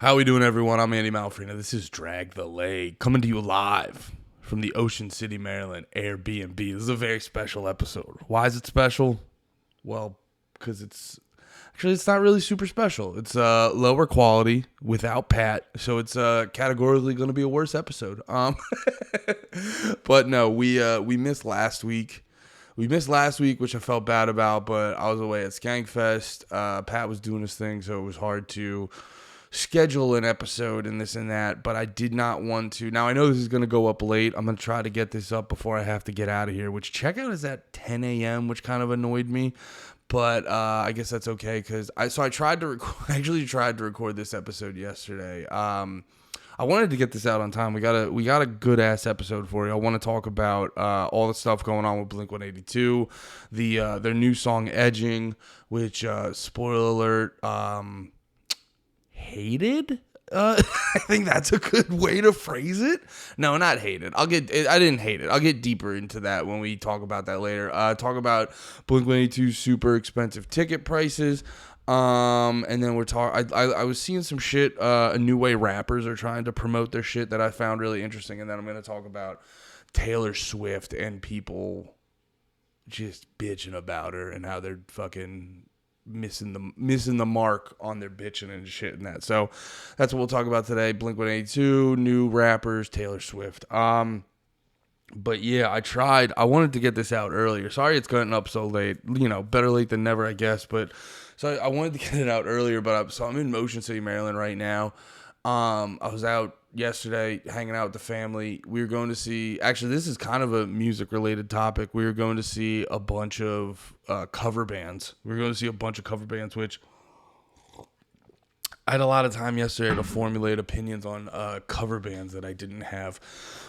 How we doing, everyone? I'm Andy Malfrina. This is Drag the Lake, coming to you live from the Ocean City, Maryland Airbnb. This is a very special episode. Why is it special? Well, because it's not really super special. It's lower quality without Pat, so it's categorically going to be a worse episode. But no, we missed last week. We missed last week, which I felt bad about, but I was away at Skankfest. Pat was doing his thing, so it was hard to schedule an episode and this and that, but I did not want to. Now, I know this is going to go up late. I'm going to try to get this up before I have to get out of here, which checkout is at 10 a.m., which kind of annoyed me, but I guess that's okay, because I tried to record this episode yesterday. I wanted to get this out on time. We got a good ass episode for you. I want to talk about all the stuff going on with Blink-182, their new song Edging, which spoiler alert, hated. I think that's a good way to phrase it. No, not hated. I didn't hate it. I'll get deeper into that when we talk about that later. Talk about Blink-182's super expensive ticket prices. And then I was seeing some shit, a new way rappers are trying to promote their shit that I found really interesting. And then I'm going to talk about Taylor Swift and people just bitching about her and how they're fucking missing the mark on their bitching and shit and that. So that's what we'll talk about today. Blink-182, new rappers, Taylor Swift. But yeah, I wanted to get this out earlier. Sorry it's gotten up so late. You know, better late than never, I guess. But so I wanted to get it out earlier, but I'm in Motion City, Maryland right now. I was out yesterday hanging out with the family. We were going to see, actually this is kind of a music related topic. We were going to see a bunch of cover bands. We were going to see a bunch of cover bands, which I had a lot of time yesterday to formulate opinions on cover bands that I didn't have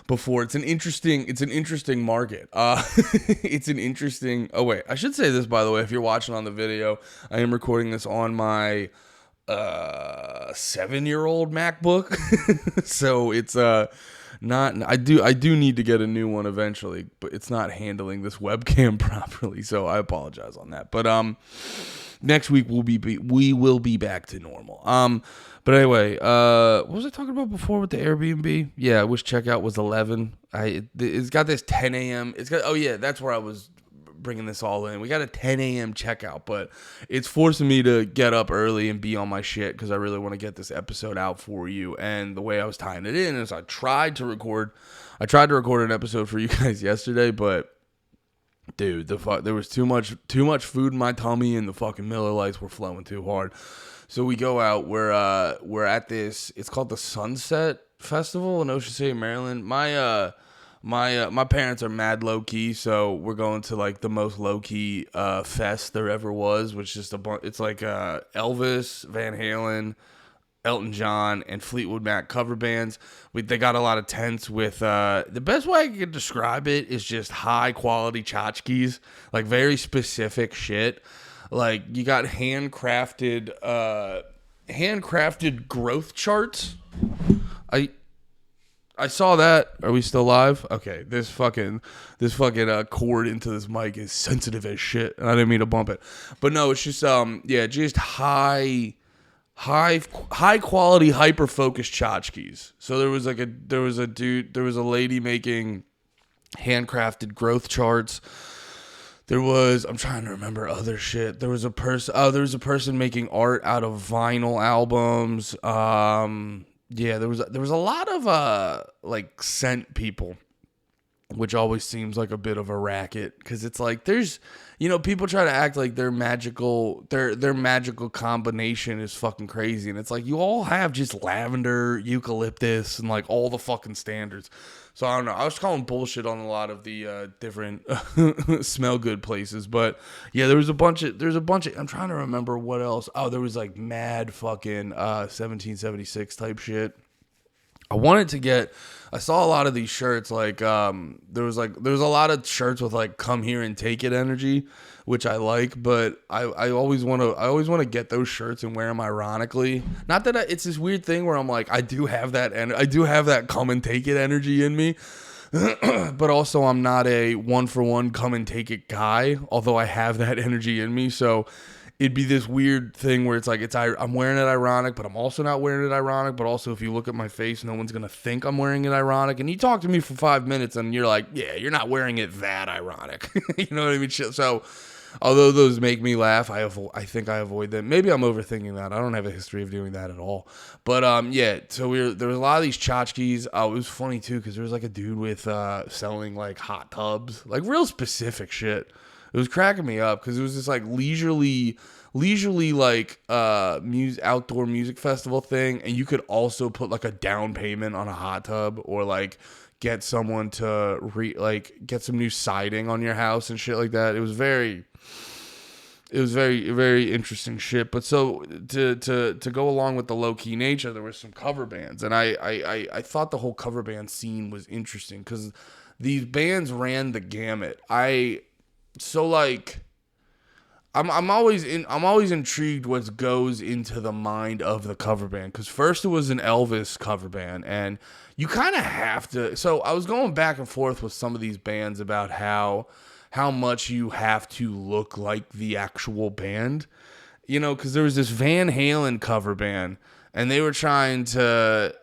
before. It's an interesting market. It's an interesting, oh wait, I should say this, by the way, if you're watching on the video, I am recording this on my 7-year-old MacBook. So it's not, I do need to get a new one eventually, but it's not handling this webcam properly, so I apologize on that. But next week we will be back to normal. But anyway, what was I talking about before with the Airbnb? Yeah, I wish checkout was 11. It's got this 10 a.m. Oh yeah, that's where I was bringing this all in. We got a 10 a.m. checkout, but it's forcing me to get up early and be on my shit because I really want to get this episode out for you. And the way I was tying it in is I tried to record an episode for you guys yesterday, but dude, there was too much food in my tummy and the fucking Miller Lights were flowing too hard. So we go out. We're at this. It's called the Sunset Festival in Ocean City, Maryland. My parents are mad low key, so we're going to like the most low key fest there ever was, which is it's like Elvis, Van Halen, Elton John, and Fleetwood Mac cover bands. They got a lot of tents with the best way I could describe it is just high quality tchotchkes, like very specific shit. Like you got handcrafted growth charts. I saw that. Are we still live? Okay, this fucking cord into this mic is sensitive as shit, and I didn't mean to bump it. But no, it's just just high quality, hyper focused tchotchkes. So there was a lady making handcrafted growth charts. I'm trying to remember other shit. There was a person making art out of vinyl albums. Yeah, there was a lot of like scent people, which always seems like a bit of a racket because it's like there's, people try to act like their magical combination is fucking crazy, and it's like you all have just lavender, eucalyptus, and like all the fucking standards. So I don't know. I was calling bullshit on a lot of the different smell good places, but yeah, there's a bunch of. I'm trying to remember what else. Oh, there was like mad fucking 1776 type shit. I saw a lot of these shirts, like there was a lot of shirts with like "come here and take it" energy, which I like, but I always want to get those shirts and wear them ironically. Not that it's this weird thing where I'm like I do have that come and take it energy in me, but also I'm not a one for one come and take it guy, although I have that energy in me. So it'd be this weird thing where it's like I'm wearing it ironic, but I'm also not wearing it ironic. But also, if you look at my face, no one's gonna think I'm wearing it ironic. And you talk to me for 5 minutes, and you're like, yeah, you're not wearing it that ironic. You know what I mean? So, although those make me laugh, I think I avoid them. Maybe I'm overthinking that. I don't have a history of doing that at all. But yeah. So there was a lot of these tchotchkes. It was funny too because there was like a dude with selling like hot tubs, like real specific shit. It was cracking me up because it was this like leisurely like outdoor music festival thing, and you could also put like a down payment on a hot tub or like get someone to get some new siding on your house and shit like that. It was very very interesting shit. But so to go along with the low key nature, there were some cover bands, and I thought the whole cover band scene was interesting because these bands ran the gamut. I'm always intrigued what goes into the mind of the cover band, because first it was an Elvis cover band, and you kind of have to. So I was going back and forth with some of these bands about how much you have to look like the actual band, because there was this Van Halen cover band, and they were trying to.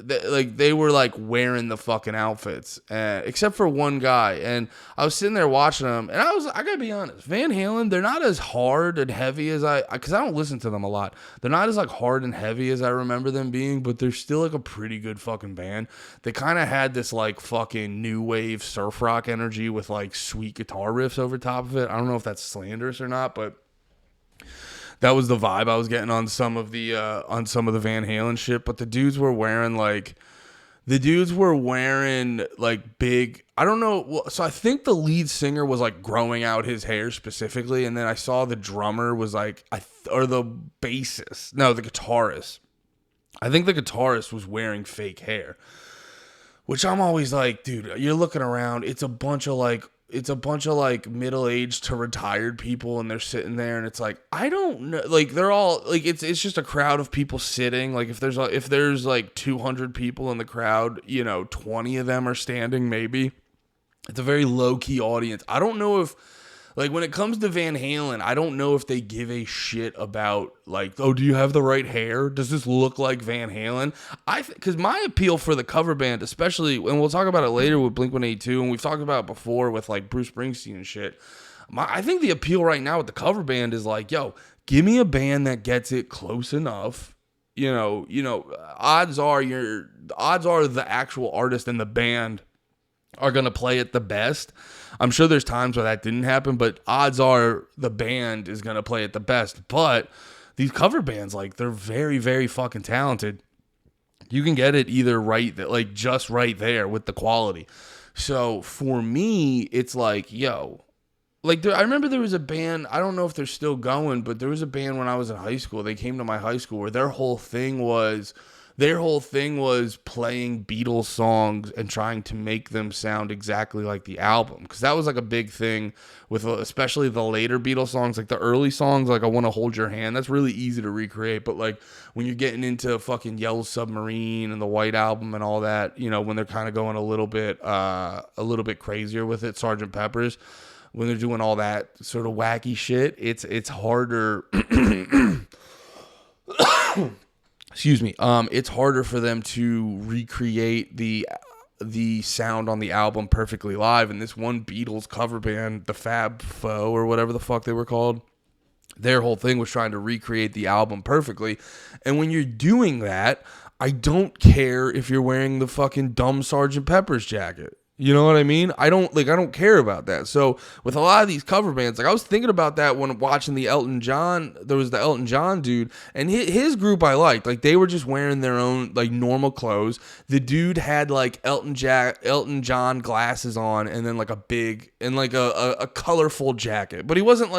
They were like wearing the fucking outfits, except for one guy. And I was sitting there watching them, and I gotta be honest, Van Halen, they're not as hard and heavy as because I don't listen to them a lot. They're not as like hard and heavy as I remember them being, but they're still like a pretty good fucking band. They kind of had this like fucking new wave surf rock energy with like sweet guitar riffs over top of it. I don't know if that's slanderous or not, but that was the vibe I was getting on some of the Van Halen shit. But the dudes were wearing big, I don't know. So I think the lead singer was like growing out his hair specifically, and then I saw the drummer was like, or the bassist, no, the guitarist. I think the guitarist was wearing fake hair, which I'm always like, dude, you're looking around, it's a bunch of middle-aged to retired people, and they're sitting there, and it's like, I don't know, like they're all like, it's just a crowd of people sitting. Like if there's like 200 people in the crowd, 20 of them are standing, maybe. It's a very low-key audience. I don't know if, like, when it comes to Van Halen, I don't know if they give a shit about, like, oh, do you have the right hair? Does this look like Van Halen? Because my appeal for the cover band, especially, and we'll talk about it later with Blink-182, and we've talked about it before with, like, Bruce Springsteen and shit. I think the appeal right now with the cover band is, like, yo, give me a band that gets it close enough. Odds are the actual artist and the band are going to play it the best. I'm sure there's times where that didn't happen, but odds are the band is going to play it the best. But these cover bands, like, they're very, very fucking talented. You can get it either right, like, just right there with the quality. So for me, it's like, yo, like, I remember there was a band, I don't know if they're still going, but there was a band when I was in high school. They came to my high school where their whole thing was playing Beatles songs and trying to make them sound exactly like the album. Because that was like a big thing with especially the later Beatles songs. Like the early songs, like I Want to Hold Your Hand, that's really easy to recreate. But like when you're getting into fucking Yellow Submarine and the White Album and all that, when they're kind of going a little bit crazier with it, Sgt. Pepper's, when they're doing all that sort of wacky shit, it's harder. Excuse me. It's harder for them to recreate the sound on the album perfectly live. And this one Beatles cover band, the Fab Four or whatever the fuck they were called, their whole thing was trying to recreate the album perfectly. And when you're doing that, I don't care if you're wearing the fucking dumb Sgt. Pepper's jacket. You know what I mean? I don't care about that. So with a lot of these cover bands, like I was thinking about that when watching the Elton John, there was the Elton John dude, and his group I liked. Like they were just wearing their own like normal clothes. The dude had like Elton John glasses on, and then like a big and like a colorful jacket. But he wasn't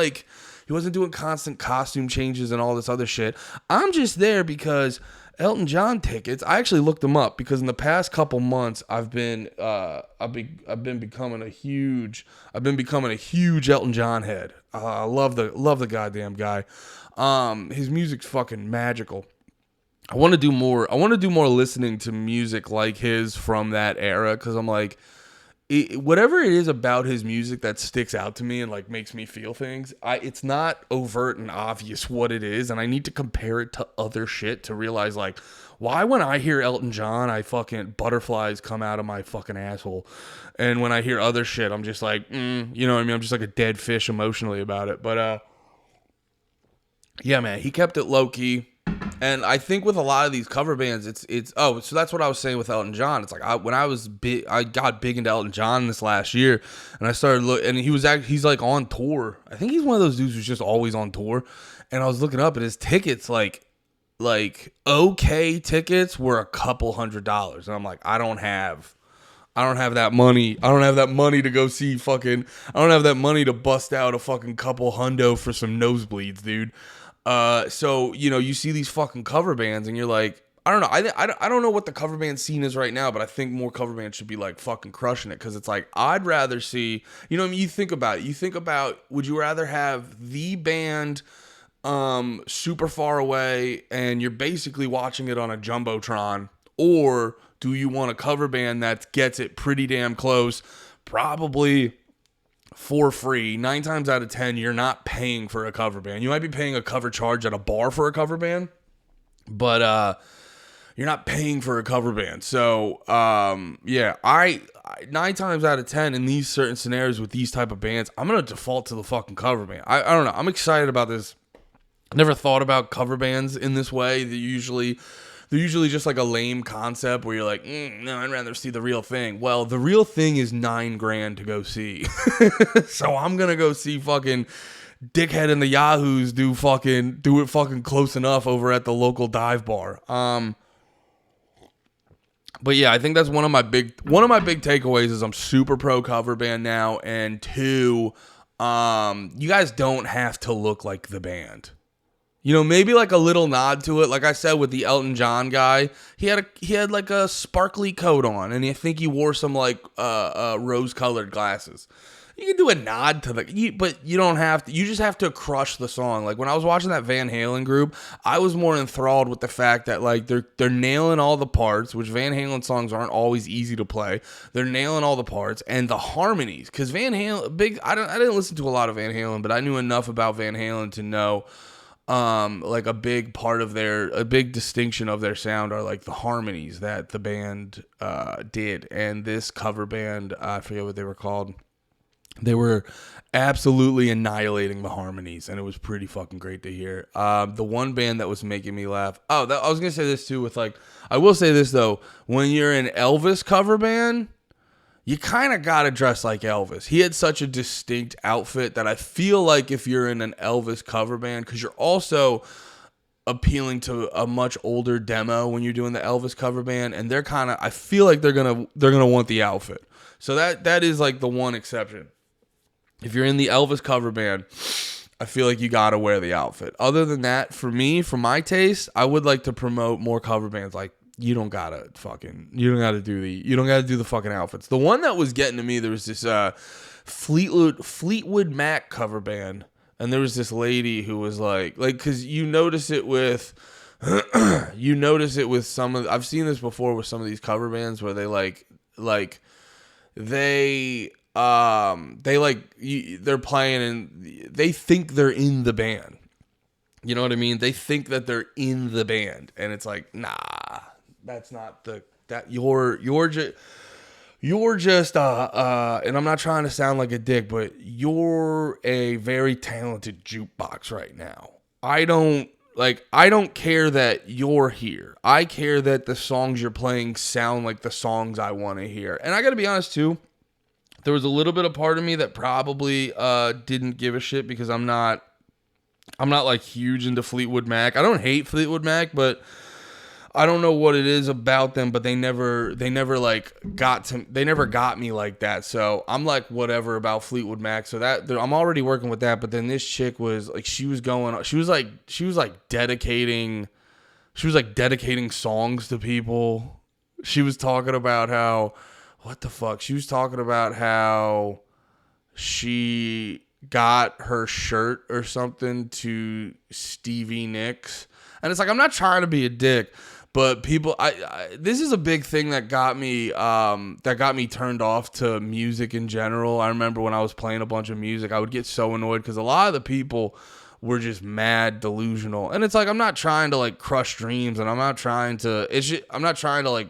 doing constant costume changes and all this other shit. I'm just there because Elton John tickets, I actually looked them up because in the past couple months I've been becoming a huge Elton John head. I love the goddamn guy. His music's fucking magical. I want to do more listening to music like his from that era, because I'm like, whatever it is about his music that sticks out to me and like makes me feel things, it's not overt and obvious what it is, and I need to compare it to other shit to realize like why when I hear Elton John, I fucking butterflies come out of my fucking asshole, and when I hear other shit, I'm just like, you know what I mean? I'm just like a dead fish emotionally about it. But yeah, man, he kept it low key. And I think with a lot of these cover bands, it's so that's what I was saying with Elton John. It's like when I was big, I got big into Elton John this last year, and I started and he's like on tour. I think he's one of those dudes who's just always on tour. And I was looking up, and his tickets like okay tickets were a couple $100s, and I'm like, I don't have that money. I don't have that money to go see fucking. I don't have that money to bust out a fucking couple hundo for some nosebleeds, dude. So, you know, you see these fucking cover bands and you're like, I don't know. I don't know what the cover band scene is right now, but I think more cover bands should be like fucking crushing it. Cause it's like, I'd rather see, you know what I mean? You think about it. You think about, would you rather have the band, super far away and you're basically watching it on a Jumbotron, or do you want a cover band that gets it pretty damn close? Probably for free. 9 times out of 10, you're not paying for a cover band. You might be paying a cover charge at a bar for a cover band, but you're not paying for a cover band. So yeah, I 9 times out of 10 in these certain scenarios with these type of bands, I'm gonna default to the fucking cover band. I don't know. I'm excited about this. Never thought about cover bands in this way. They're usually just like a lame concept where you're like, no, I'd rather see the real thing. Well, the real thing is $9,000 to go see. So I'm going to go see fucking Dickhead and the Yahoos do it fucking close enough over at the local dive bar. But yeah, I think that's one of my big takeaways is I'm super pro cover band now. And 2, you guys don't have to look like the band. You know, maybe like a little nod to it. Like I said with the Elton John guy, he had like a sparkly coat on, and I think he wore some like rose-colored glasses. You can do a nod to but you don't have to. You just have to crush the song. Like when I was watching that Van Halen group, I was more enthralled with the fact that like they're nailing all the parts, which Van Halen songs aren't always easy to play. They're nailing all the parts and the harmonies. Because Van Halen, I didn't listen to a lot of Van Halen, but I knew enough about Van Halen to know. Like a big distinction of their sound are like the harmonies that the band did, and this cover band, I forget what they were called. They were absolutely annihilating the harmonies, and it was pretty fucking great to hear. The one band that was making me laugh. I was gonna say this too. I will say this though, when you're an Elvis cover band, you kind of got to dress like Elvis. He had such a distinct outfit that I feel like if you're in an Elvis cover band, because you're also appealing to a much older demo when you're doing the Elvis cover band, and I feel like they're gonna want the outfit. So that is like the one exception. If you're in the Elvis cover band, I feel like you got to wear the outfit. Other than that, for my taste, I would like to promote more cover bands like, you don't gotta do the fucking outfits. The one that was getting to me, there was this Fleetwood Mac cover band, and there was this lady who was like, cause you notice it with some of, I've seen this before with some of these cover bands where they're playing and they think they're in the band. You know what I mean? They think that they're in the band, and it's like, nah. That's not you're just and I'm not trying to sound like a dick, but you're a very talented jukebox right now. I don't care that you're here. I care that the songs you're playing sound like the songs I want to hear. And I got to be honest too, there was a little bit of part of me that probably didn't give a shit because I'm not like huge into Fleetwood Mac. I don't hate Fleetwood Mac, but I don't know what it is about them, but they never got me like that. So I'm like, whatever about Fleetwood Mac. So I'm already working with that. But then this chick was like, she was dedicating songs to people. She was talking about how, what the fuck? She was talking about how she got her shirt or something to Stevie Nicks. And it's like, I'm not trying to be a dick, But people, this is a big thing that got me turned off to music in general. I remember when I was playing a bunch of music, I would get so annoyed because a lot of the people were just mad delusional. And it's like, I'm not trying to like crush dreams, and I'm not trying to like,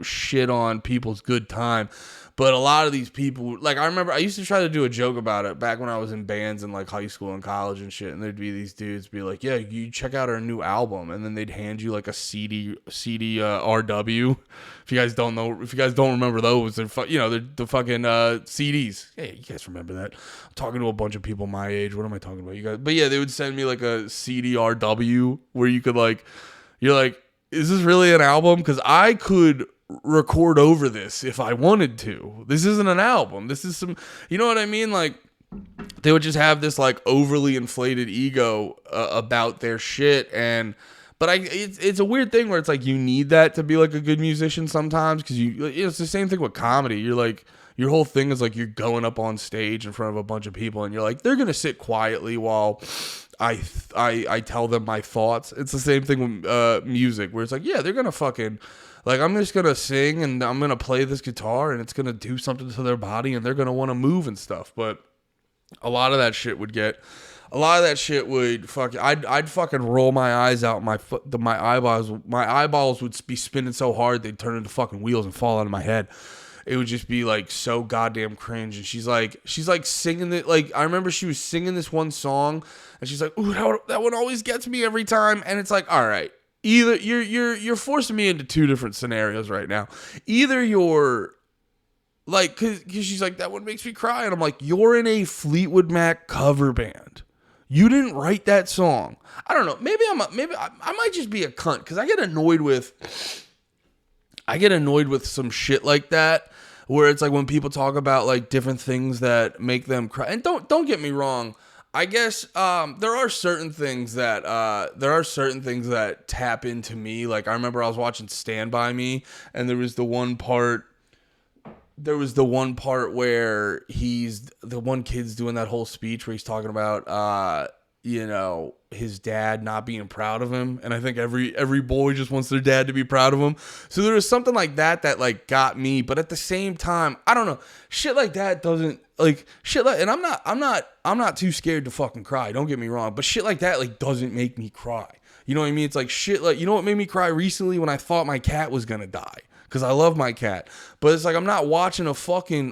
shit on people's good time. But a lot of these people, like, I remember I used to try to do a joke about it back when I was in bands in like high school and college and shit. And there'd be these dudes be like, yeah, you check out our new album. And then they'd hand you like a CD RW. If you guys don't remember those, they're the fucking CDs. Yeah, you guys remember that. I'm talking to a bunch of people my age. What am I talking about? You guys? But yeah, they would send me like a CD RW where you could like, you're like, is this really an album? Because I could record over this if I wanted to. This isn't an album. This is some, you know what I mean? Like, they would just have this like overly inflated ego about their shit. But it's a weird thing where it's like you need that to be like a good musician sometimes, because it's the same thing with comedy. You're like, your whole thing is like you're going up on stage in front of a bunch of people and you're like, they're gonna sit quietly while I tell them my thoughts. It's the same thing with music, where it's like, yeah, they're gonna fucking, like, I'm just gonna sing and I'm gonna play this guitar and it's gonna do something to their body and they're gonna want to move and stuff. But a lot of that shit would fucking, I'd fucking roll my eyes out. My eyeballs would be spinning so hard they'd turn into fucking wheels and fall out of my head. It would just be like so goddamn cringe. And she's like singing it. Like, I remember she was singing this one song and she's like, ooh, that one always gets me every time. And it's like, all right, either you're forcing me into two different scenarios right now. Either you're like, cause she's like, that one makes me cry. And I'm like, you're in a Fleetwood Mac cover band. You didn't write that song. I don't know. Maybe I might just be a cunt, because I get annoyed with some shit like that, where it's like when people talk about like different things that make them cry. And don't get me wrong. I guess there are certain things that tap into me. Like, I remember I was watching Stand By Me, and there was the one part where the one kid's doing that whole speech where he's talking about his dad not being proud of him. And I think every boy just wants their dad to be proud of him. So there was something like that like got me. But at the same time, I don't know, shit like that doesn't, like, shit like, and I'm not too scared to fucking cry, don't get me wrong, but shit like that like doesn't make me cry. You know what I mean? It's like shit like, you know what made me cry recently? When I thought my cat was gonna die. Because I love my cat. But it's like, I'm not watching a fucking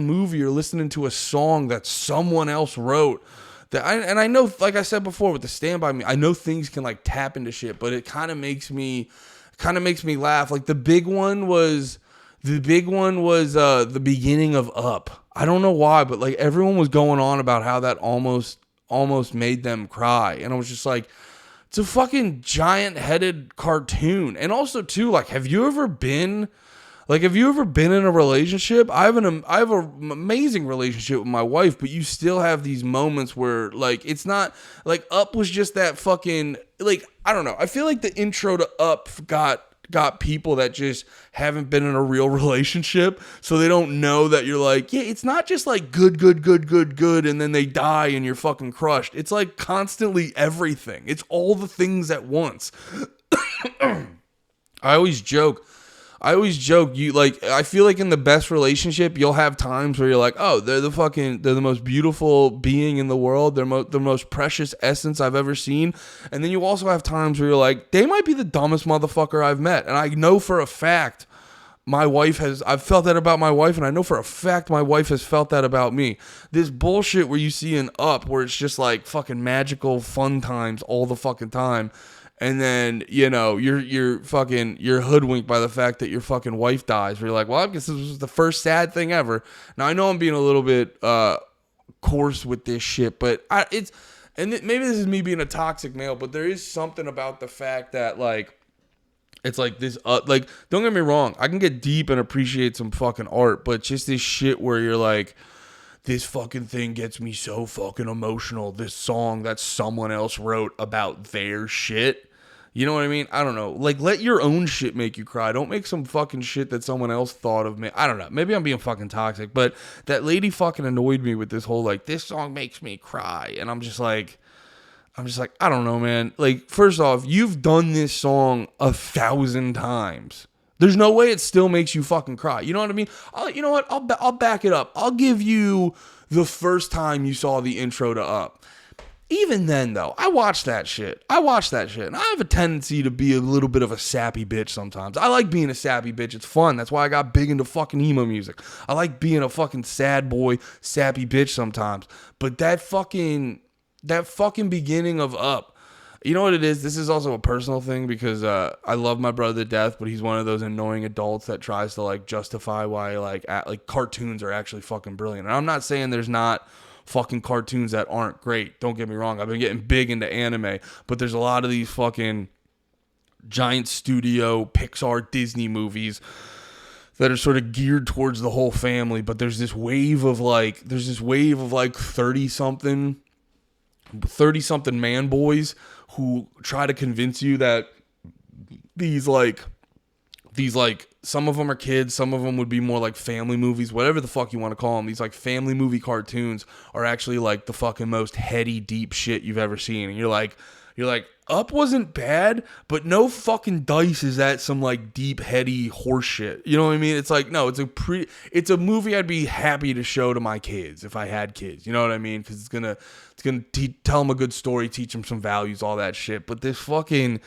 movie or listening to a song that someone else wrote. And I know, like I said before with the Stand By Me, I know things can like tap into shit, but it kind of makes me laugh. Like the big one was the beginning of Up. I don't know why, but like everyone was going on about how that almost made them cry. And I was just like, it's a fucking giant-headed cartoon. And also, too, like, have you ever been in a relationship? I have an amazing relationship with my wife, but you still have these moments where, like, it's not, like, Up was just that fucking, like, I don't know. I feel like the intro to Up got people that just haven't been in a real relationship, so they don't know that you're like, yeah, it's not just like good, and then they die and you're fucking crushed. It's like constantly everything. It's all the things at once. I always joke, you like, I feel like in the best relationship, you'll have times where you're like, oh, they're the most beautiful being in the world. They're the most precious essence I've ever seen. And then you also have times where you're like, they might be the dumbest motherfucker I've met. And I know for a fact I've felt that about my wife, and I know for a fact my wife has felt that about me. This bullshit where you see an Up where it's just like fucking magical fun times all the fucking time. And then, you're hoodwinked by the fact that your fucking wife dies. Where you're like, well, I guess this was the first sad thing ever. Now, I know I'm being a little bit coarse with this shit, but maybe this is me being a toxic male, but there is something about the fact that, like, it's like this, like, don't get me wrong, I can get deep and appreciate some fucking art, but just this shit where you're like, this fucking thing gets me so fucking emotional. This song that someone else wrote about their shit. You know what I mean? I don't know. Like, let your own shit make you cry. Don't make some fucking shit that someone else thought of me. I don't know. Maybe I'm being fucking toxic, but that lady fucking annoyed me with this whole, like, this song makes me cry. And I'm just like, I'm just like, I don't know, man. Like, first off, you've done this song 1,000 times. There's no way it still makes you fucking cry. You know what I mean? You know what? I'll back it up. I'll give you the first time you saw the intro to Up. Even then, though, I watch that shit. And I have a tendency to be a little bit of a sappy bitch sometimes. I like being a sappy bitch. It's fun. That's why I got big into fucking emo music. I like being a fucking sad boy, sappy bitch sometimes. But that fucking beginning of Up, you know what it is? This is also a personal thing because I love my brother to death, but he's one of those annoying adults that tries to like justify why like cartoons are actually fucking brilliant. And I'm not saying there's not fucking cartoons that aren't great. Don't get me wrong. I've been getting big into anime, but there's a lot of these fucking giant studio Pixar Disney movies that are sort of geared towards the whole family, but there's this wave of like 30 something man boys who try to convince you that these some of them are kids, some of them would be more like family movies, whatever the fuck you want to call them. These like family movie cartoons are actually like the fucking most heady, deep shit you've ever seen. And you're like, Up wasn't bad, but no fucking dice is that some like deep, heady horse shit. You know what I mean? It's like, no, it's a movie I'd be happy to show to my kids if I had kids. You know what I mean? Because it's gonna tell them a good story, teach them some values, all that shit. But this fucking,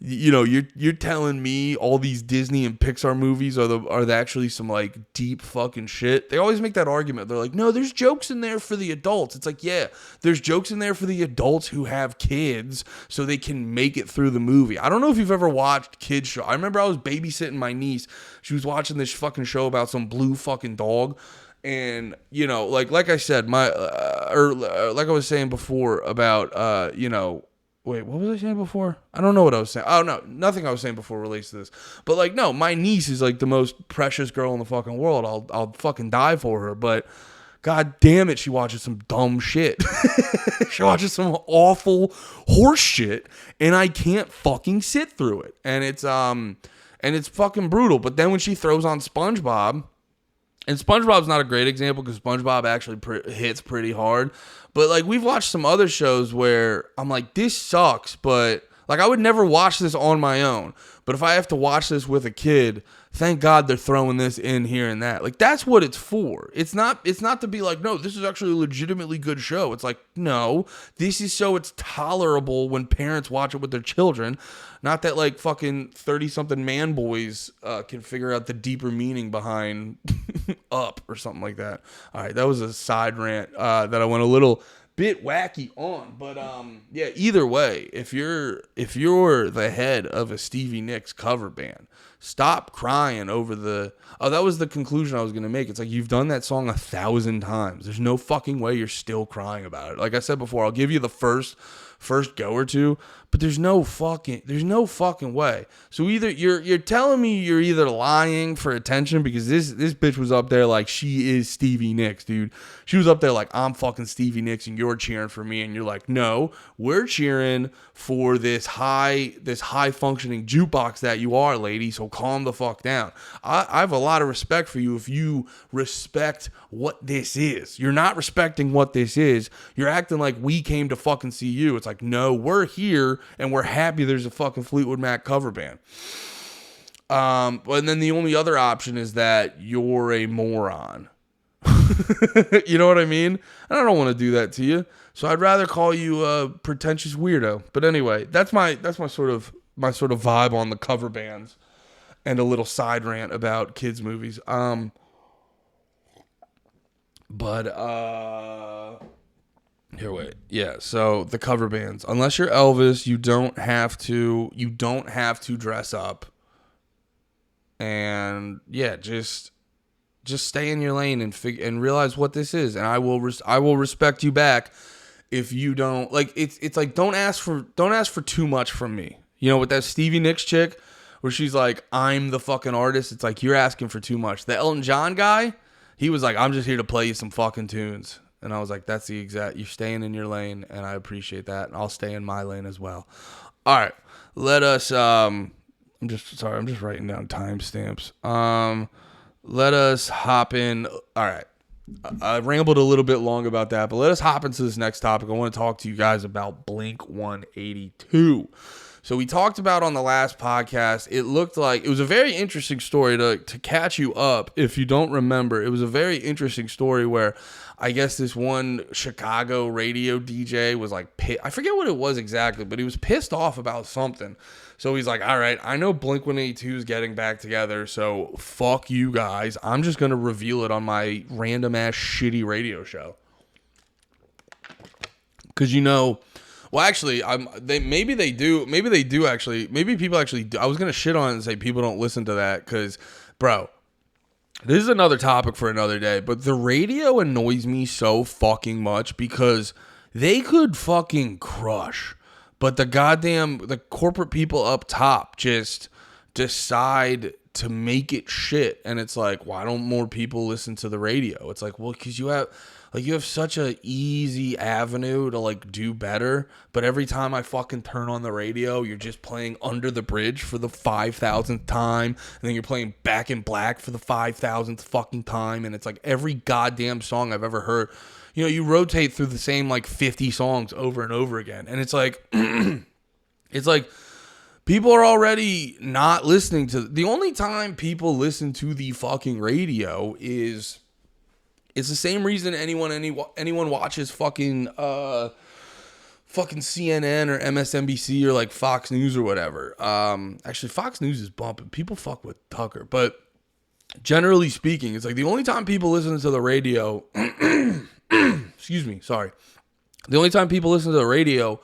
you know, you're telling me all these Disney and Pixar movies are actually some like deep fucking shit. They always make that argument. They're like, no, there's jokes in there for the adults. It's like, yeah, there's jokes in there for the adults who have kids so they can make it through the movie. I don't know if you've ever watched kids show. I remember I was babysitting my niece. She was watching this fucking show about some blue fucking dog. And, you know, like I said, like I was saying before about, you know, wait, what was I saying before? I don't know what I was saying. Oh, no, nothing I was saying before relates to this. But, like, no, my niece is, like, the most precious girl in the fucking world. I'll fucking die for her. But, god damn it, she watches some dumb shit. She watches some awful horse shit, and I can't fucking sit through it. And it's fucking brutal. But then when she throws on SpongeBob, and SpongeBob's not a great example because SpongeBob actually hits pretty hard. But, like, we've watched some other shows where I'm like, this sucks, but, like, I would never watch this on my own. But if I have to watch this with a kid, thank God they're throwing this in here and that. Like, that's what it's for. It's not to be like, no, this is actually a legitimately good show. It's like, no, this is so it's tolerable when parents watch it with their children. Not that, like, fucking 30-something man boys can figure out the deeper meaning behind Up or something like that. All right, that was a side rant that I went a little bit wacky on, but yeah, either way, if you're the head of a Stevie Nicks cover band, stop crying over that was the conclusion I was going to make. It's like, you've done that song 1,000 times. There's no fucking way you're still crying about it. Like I said before, I'll give you the first go or two, but there's no fucking way. So either you're telling me you're either lying for attention, because this bitch was up there like she is Stevie Nicks, dude. She was up there like, I'm fucking Stevie Nicks and you're cheering for me, and you're like, no, we're cheering for this high functioning jukebox that you are, lady. So calm the fuck down. I have a lot of respect for you if you respect what this is. You're not respecting what this is. You're acting like we came to fucking see you. It's like, no, we're here and we're happy there's a fucking Fleetwood Mac cover band. And then the only other option is that you're a moron. You know what I mean? And I don't want to do that to you. So I'd rather call you a pretentious weirdo. But anyway, that's my sort of vibe on the cover bands, and a little side rant about kids movies. Here, wait. Yeah, so the cover bands. Unless you're Elvis, you don't have to dress up. And yeah, just stay in your lane and realize what this is, and I will respect you back if you don't. Like, it's like, don't ask for too much from me. You know, with that Stevie Nicks chick where she's like, I'm the fucking artist. It's like, you're asking for too much. The Elton John guy, he was like, I'm just here to play you some fucking tunes. And I was like, that's you're staying in your lane, and I appreciate that. And I'll stay in my lane as well. All right. Let us, I'm just writing down timestamps. Let us hop in. All right. I rambled a little bit long about that, but let us hop into this next topic. I want to talk to you guys about Blink-182. So we talked about on the last podcast, it looked like it was a very interesting story to catch you up. If you don't remember, it was a very interesting story where I guess this one Chicago radio DJ was like, I forget what it was exactly, but he was pissed off about something. So he's like, all right, I know Blink-182 is getting back together, so fuck you guys. I'm just going to reveal it on my random ass shitty radio show. Because, well, actually, maybe people actually do. I was going to shit on it and say people don't listen to that because, bro, this is another topic for another day, but the radio annoys me so fucking much because they could fucking crush. But the corporate people up top just decide to make it shit. And it's like, why don't more people listen to the radio? It's like, well, because you have such a easy avenue to like do better. But every time I fucking turn on the radio, you're just playing Under the Bridge for the 5,000th time. And then you're playing Back in Black for the 5,000th fucking time. And it's like every goddamn song I've ever heard. You rotate through the same like 50 songs over and over again. And it's like, people are already not listening to, the only time people listen to the fucking radio is, it's the same reason anyone watches fucking CNN or MSNBC or like Fox News or whatever. Actually Fox News is bumping. People fuck with Tucker, but generally speaking, it's like the only time people listen to the radio, excuse me, sorry. The only time people listen to the radio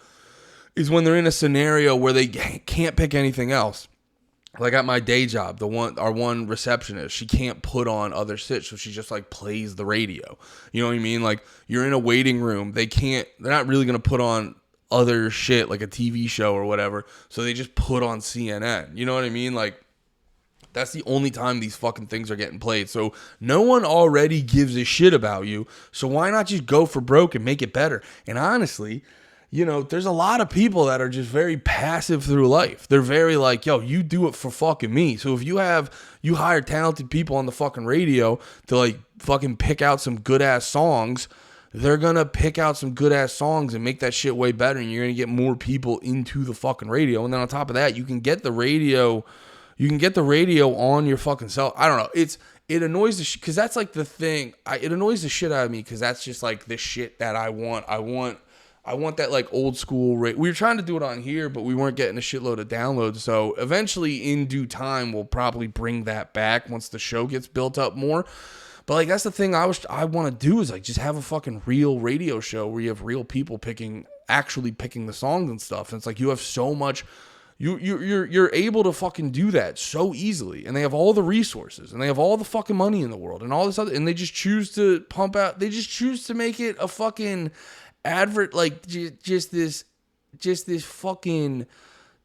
is when they're in a scenario where they can't pick anything else. Like at my day job, our one receptionist, she can't put on other shit, so she just like plays the radio. You know what I mean? Like you're in a waiting room, they're not really gonna put on other shit like a TV show or whatever, so they just put on CNN. You know what I mean? Like that's the only time these fucking things are getting played. So no one already gives a shit about you, so why not just go for broke and make it better? And honestly, there's a lot of people that are just very passive through life. They're very like, yo, you do it for fucking me. So if you hire talented people on the fucking radio to like fucking pick out some good ass songs, they're gonna pick out some good ass songs and make that shit way better, and you're gonna get more people into the fucking radio. And then on top of that, you can get the radio on your fucking cell. I don't know. It annoys the shit because that's like the thing. It annoys the shit out of me because that's just like the shit that I want. I want that like old school we were trying to do it on here, but we weren't getting a shitload of downloads. So eventually in due time, we'll probably bring that back once the show gets built up more. But like, that's the thing I want to do is like just have a fucking real radio show where you have real people actually picking the songs and stuff. And it's like, you have so much, you're able to fucking do that so easily. And they have all the resources and they have all the fucking money in the world and all this other, and they just choose to they just choose to make it a fucking like just this fucking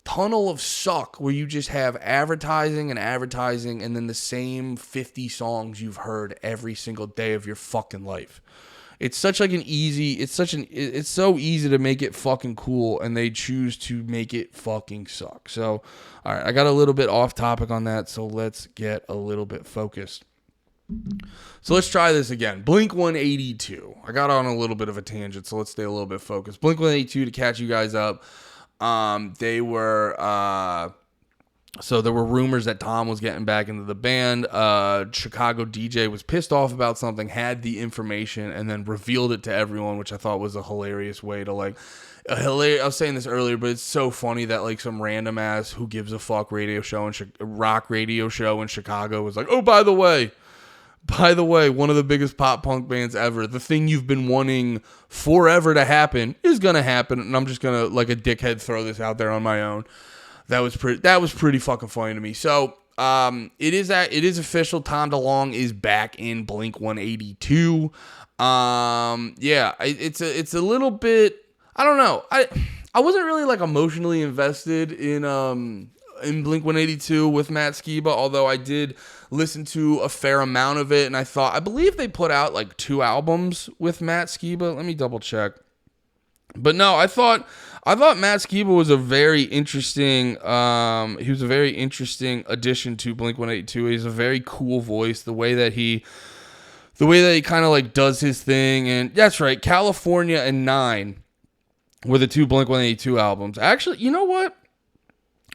tunnel of suck where you just have advertising and then the same 50 songs you've heard every single day of your fucking life. It's such like it's so easy to make it fucking cool, and they choose to make it fucking suck. So, all right, I got a little bit off topic on that, so let's get a little bit focused. So let's try this again. Blink-182. I got on a little bit of a tangent, so let's stay a little bit focused. Blink-182, to catch you guys up, they were so there were rumors that Tom was getting back into the band. Chicago DJ was pissed off about something, had the information, and then revealed it to everyone, which I thought was a hilarious way to like. I was saying this earlier, but it's so funny that like some random ass who gives a fuck rock radio show in Chicago was like, oh, by the way, one of the biggest pop punk bands ever, the thing you've been wanting forever to happen is going to happen. And I'm just going to, like a dickhead, throw this out there on my own. That was pretty fucking funny to me. So, it is official. Tom DeLonge is back in Blink-182. Yeah, it's a little bit, I don't know. I wasn't really like emotionally invested in Blink-182 with Matt Skiba, although I did listen to a fair amount of it, and I believe they put out like 2 albums with Matt Skiba. Let me double check. But no, I thought Matt Skiba was a very interesting addition to Blink-182. He's a very cool voice. The way that he the way that he kind of like does his thing. And that's right, California and 9 were the two Blink-182 albums. Actually, you know what?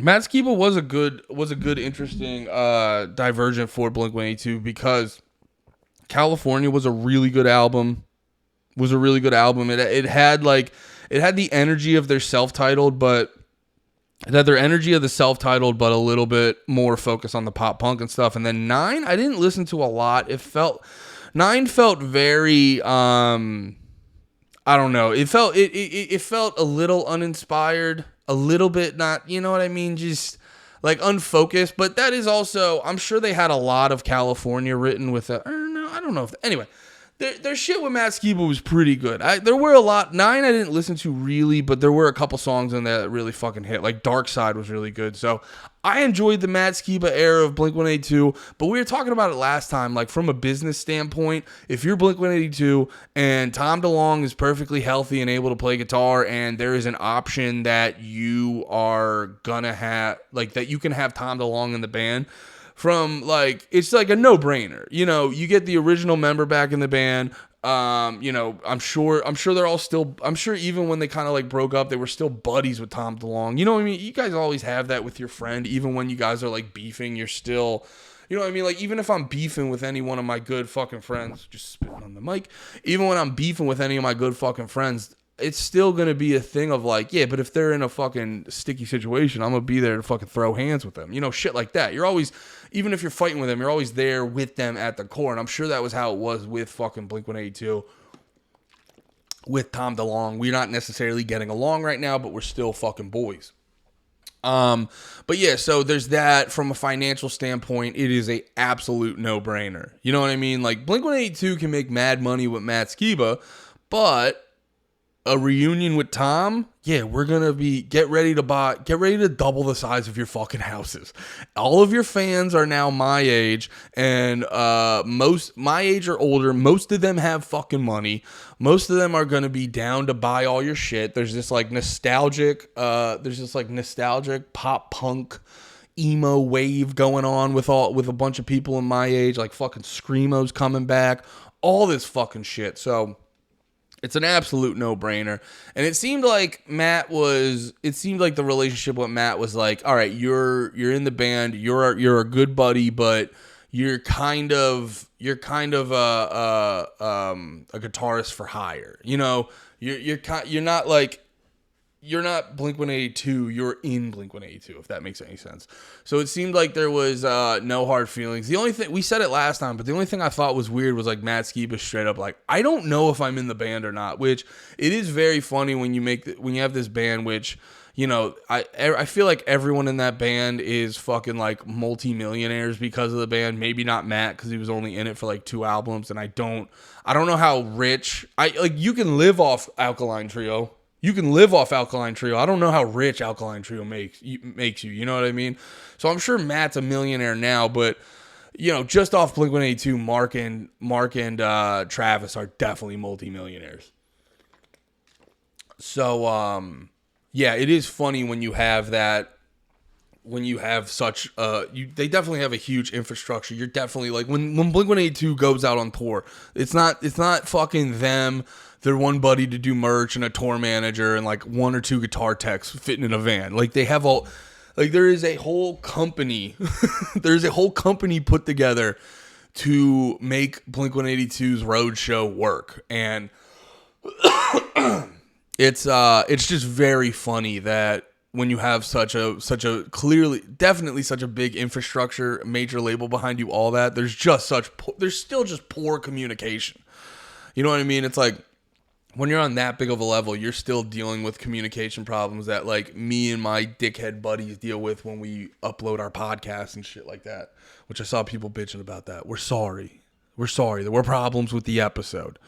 Matt Skiba was a good, interesting divergent for Blink-182 because California was a really good album. It had the energy of their self-titled, but it had their energy of the self-titled, but a little bit more focus on the pop punk and stuff. And then 9, I didn't listen to a lot. 9 felt very I don't know. It felt a little uninspired, a little bit not, you know what I mean? Just like unfocused. But that is also, I'm sure they had a lot of California written with it. I don't know. Anyway, their shit with Matt Skiba was pretty good. There were a lot. 9 I didn't listen to really, but there were a couple songs in there that really fucking hit. Like Dark Side was really good. So I enjoyed the Matt Skiba era of Blink-182, but we were talking about it last time. Like from a business standpoint, if you're Blink-182 and Tom DeLonge is perfectly healthy and able to play guitar, and there is an option that you are gonna have, like that you can have Tom DeLonge in the band, from like, it's like a no-brainer. You know, you get the original member back in the band. You know, I'm sure they're all still, I'm sure even when they kind of like broke up, they were still buddies with Tom DeLonge. You know what I mean? You guys always have that with your friend. Even when you guys are like beefing, you're still, you know what I mean? Like even if I'm beefing with any one of my good fucking friends, just spitting on the mic, even when I'm beefing with any of my good fucking friends, it's still going to be a thing of like, yeah, but if they're in a fucking sticky situation, I'm going to be there to fucking throw hands with them. You know, shit like that. You're always, even if you're fighting with them, you're always there with them at the core. And I'm sure that was how it was with fucking Blink-182, with Tom DeLonge. We're not necessarily getting along right now, but we're still fucking boys. But yeah, so there's that. From a financial standpoint, it is a absolute no-brainer. You know what I mean? Like Blink-182 can make mad money with Matt Skiba, but a reunion with Tom, yeah, we're gonna get ready to double the size of your fucking houses. All of your fans are now my age, and most my age or older. Most of them have fucking money. Most of them are gonna be down to buy all your shit. There's this nostalgic pop punk emo wave going on with a bunch of people in my age, like fucking screamos coming back, all this fucking shit. So it's an absolute no-brainer. And it seemed like the relationship with Matt was like, all right, you're in the band, you're a good buddy, but you're kind of a guitarist for hire. You know, you're not Blink-182, you're in Blink-182, if that makes any sense. So it seemed like there was no hard feelings. The only thing, we said it last time, but the only thing I thought was weird was like Matt Skiba straight up like, I don't know if I'm in the band or not, which it is very funny when you have this band, which, you know, I feel like everyone in that band is fucking like multi-millionaires because of the band. Maybe not Matt, because he was only in it for like 2 albums, and I don't know how rich, you can live off Alkaline Trio. You can live off Alkaline Trio. I don't know how rich Alkaline Trio makes you. You know what I mean? So I'm sure Matt's a millionaire now, but you know, just off Blink-182, Mark and Travis are definitely multimillionaires. So yeah, it is funny when you have that. When you have such they definitely have a huge infrastructure. You're definitely like when Blink-182 goes out on tour, it's not fucking them, their one buddy to do merch and a tour manager and like 1 or 2 guitar techs fitting in a van. Like they have all, like there is a whole company there's a whole company put together to make Blink-182's road show work. And it's just very funny that when you have such a clearly, definitely such a big infrastructure, major label behind you, all that, there's still just poor communication. You know what I mean? It's like when you're on that big of a level, you're still dealing with communication problems that like me and my dickhead buddies deal with when we upload our podcasts and shit like that, which I saw people bitching about that. We're sorry. There were problems with the episode.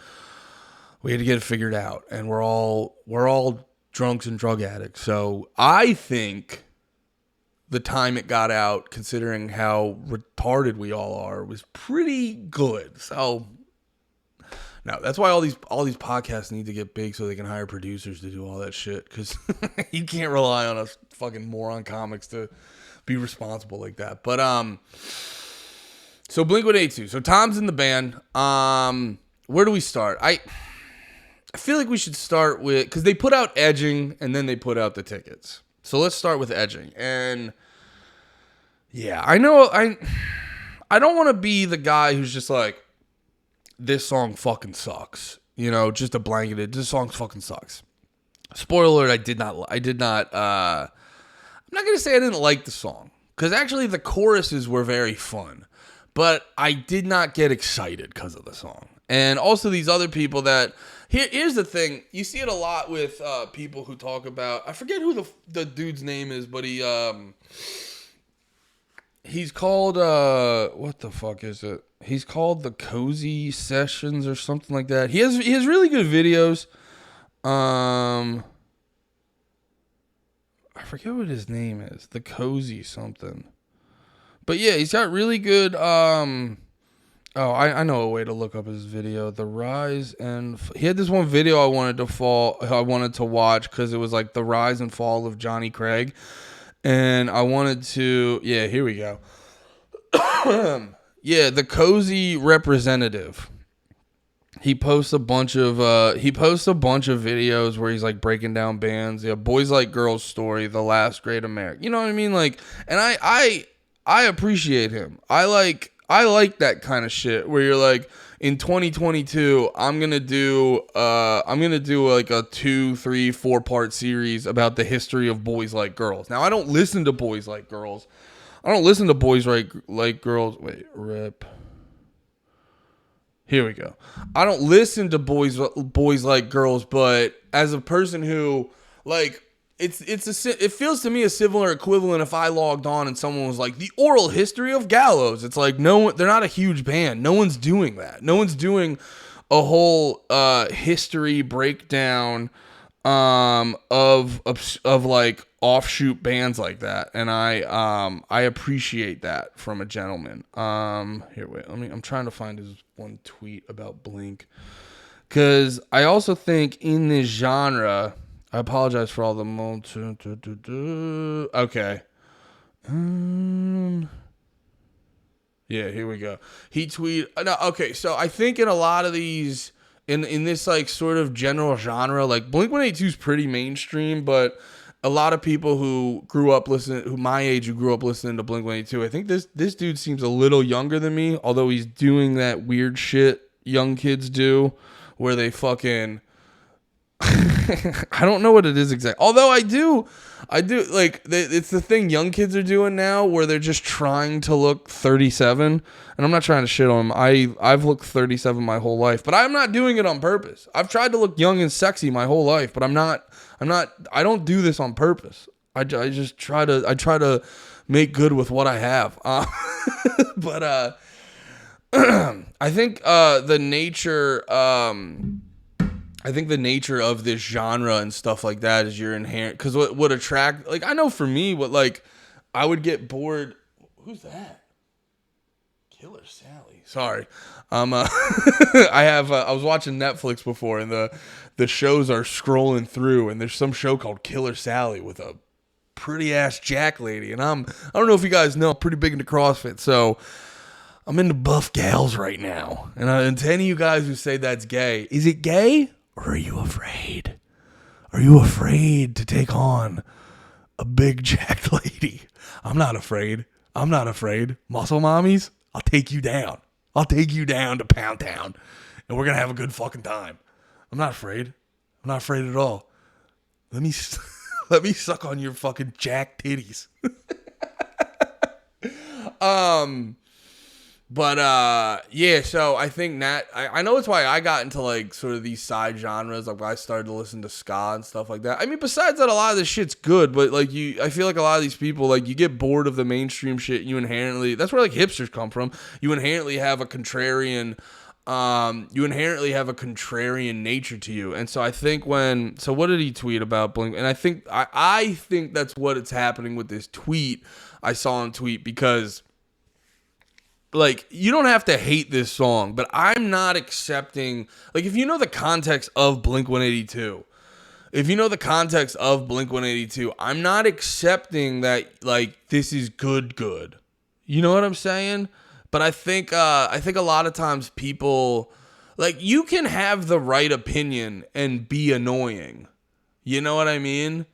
We had to get it figured out, and we're all drunks and drug addicts. So I think the time it got out, considering how retarded we all are, was pretty good. So no, that's why all these podcasts need to get big so they can hire producers to do all that shit, because you can't rely on us fucking moron comics to be responsible like that. But So Blink-182. So Tom's in the band. Where do we start? I feel like we should start with, because they put out Edging and then they put out the tickets. So let's start with Edging. And yeah, I know I don't want to be the guy who's just like, this song fucking sucks. You know, just a blanketed, this song fucking sucks. Spoiler alert, I'm not going to say I didn't like the song, because actually the choruses were very fun, but I did not get excited because of the song. And also these other people that, here's the thing, you see it a lot with people who talk about, I forget who the dude's name is, but he's called, what the fuck is it? He's called the Cozy Sessions or something like that. He has really good videos. I forget what his name is. The Cozy something. But yeah, he's got really good, I know a way to look up his video. The Rise and... He had this one video I wanted to watch because it was like the rise and fall of Johnny Craig. And I wanted to... Yeah, here we go. Yeah, the Cozy Representative. He posts a bunch of videos where he's like breaking down bands. Yeah, Boys Like Girls Story, The Last Great America. You know what I mean? Like, and I appreciate him. I like that kind of shit where you're like, in 2022, I'm gonna do like a 2, 3, 4-part series about the history of Boys Like Girls. Now, I don't listen to Boys Like Girls. I don't listen to Boys Like Girls. Wait, rip. Here we go. I don't listen to Boys Like Girls, but as a person who, like, it feels to me a similar equivalent if I logged on and someone was like, the oral history of Gallows. It's like, no, they're not a huge band. No one's doing that. No one's doing a whole history breakdown of like offshoot bands like that, and I appreciate that from a gentleman. Here, wait, I'm trying to find his one tweet about Blink, because I also think in this genre, I apologize for all the okay. Yeah, here we go. He tweeted. No, okay, so I think in a lot of these, in this like sort of general genre, like Blink-182 is pretty mainstream, but a lot of people who grew up listening to Blink-182, I think this dude seems a little younger than me, although he's doing that weird shit young kids do, where they fucking... I don't know what it is exactly. Although I do like, it's the thing young kids are doing now where they're just trying to look 37, and I'm not trying to shit on them. I've looked 37 my whole life, but I'm not doing it on purpose. I've tried to look young and sexy my whole life, but I don't do this on purpose. I just try to make good with what I have. But I think the nature of this genre and stuff like that is your inherent, because what attract, like, I know for me, what, like, I would get bored. Who's that? Killer Sally. Sorry. I was watching Netflix before, and the shows are scrolling through, and there's some show called Killer Sally with a pretty ass Jack lady, and I don't know if you guys know, I'm pretty big into CrossFit, so I'm into buff gals right now. And to any of you guys who say that's gay, is it gay? Or are you afraid? Are you afraid to take on a big jacked lady? I'm not afraid. Muscle mommies, I'll take you down. I'll take you down to Pound Town, and we're going to have a good fucking time. I'm not afraid. I'm not afraid at all. Let me suck on your fucking jacked titties. But yeah, so I think that I know it's why I got into like sort of these side genres, like I started to listen to ska and stuff like that. I mean, besides that, a lot of this shit's good, but like I feel like a lot of these people, like, you get bored of the mainstream shit. That's where like hipsters come from. You inherently have a contrarian nature to you. And so I think what did he tweet about Blink? And I think that's what it's happening with this tweet. I saw him tweet, because, like, you don't have to hate this song, but I'm not accepting, like, if you know the context of Blink-182, I'm not accepting that, like, this is good. You know what I'm saying? But I think a lot of times people, like, you can have the right opinion and be annoying. You know what I mean?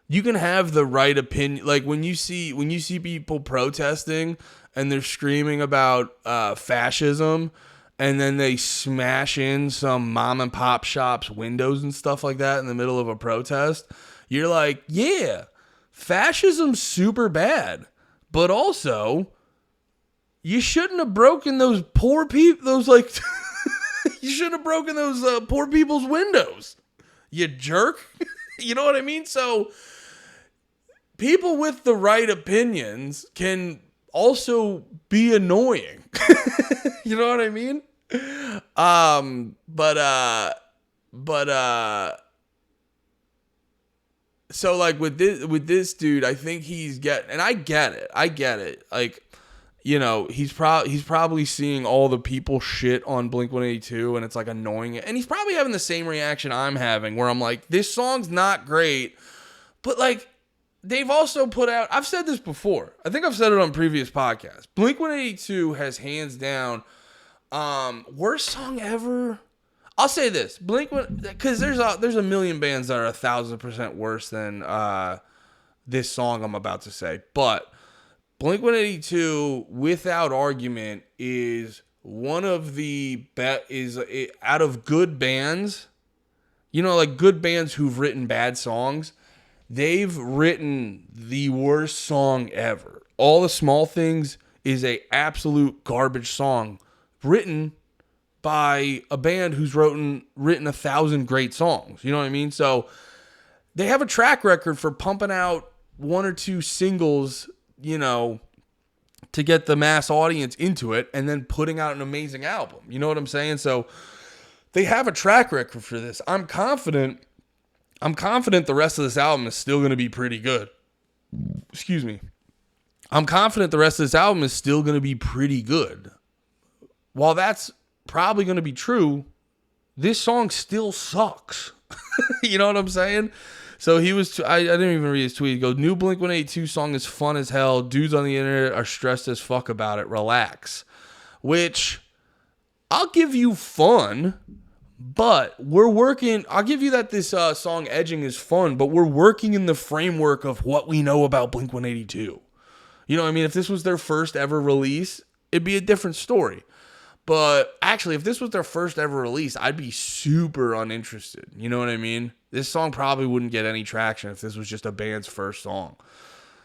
You can have the right opinion. Like when you see people protesting and they're screaming about fascism, and then they smash in some mom and pop shop's windows and stuff like that in the middle of a protest, you're like, yeah, fascism's super bad, but also you shouldn't have broken those poor people. Those like, you shouldn't have broken those poor people's windows. You jerk. You know what I mean? So people with the right opinions can also be annoying. You know what I mean? So like with this dude, I think and I get it. Like, you know, he's probably seeing all the people shit on Blink-182, and it's like annoying. And he's probably having the same reaction I'm having, where I'm like, this song's not great, but like, they've also put out, I've said this before, I think I've said it on previous podcasts, Blink-182 has hands down worst song ever. I'll say this, because there's a million bands that are 1,000% worse than this song I'm about to say, but Blink-182, without argument, is one of the out of good bands, you know, like good bands who've written bad songs, they've written the worst song ever. All the Small Things is a absolute garbage song written by a band who's written 1,000 great songs. You know what I mean? So they have a track record for pumping out one or two singles, you know, to get the mass audience into it, and then putting out an amazing album. You know what I'm saying? So they have a track record for this. I'm confident the rest of this album is still going to be pretty good. Excuse me. I'm confident the rest of this album is still going to be pretty good. While that's probably going to be true, this song still sucks. You know what I'm saying? So he was, I didn't even read his tweet. He goes, new Blink-182 song is fun as hell. Dudes on the internet are stressed as fuck about it. Relax. Which, I'll give you fun, but I'll give you that this song Edging is fun, but we're working in the framework of what we know about Blink-182. You know what I mean? If this was their first ever release, it'd be a different story. But actually, if this was their first ever release, I'd be super uninterested. You know what I mean? This song probably wouldn't get any traction if this was just a band's first song.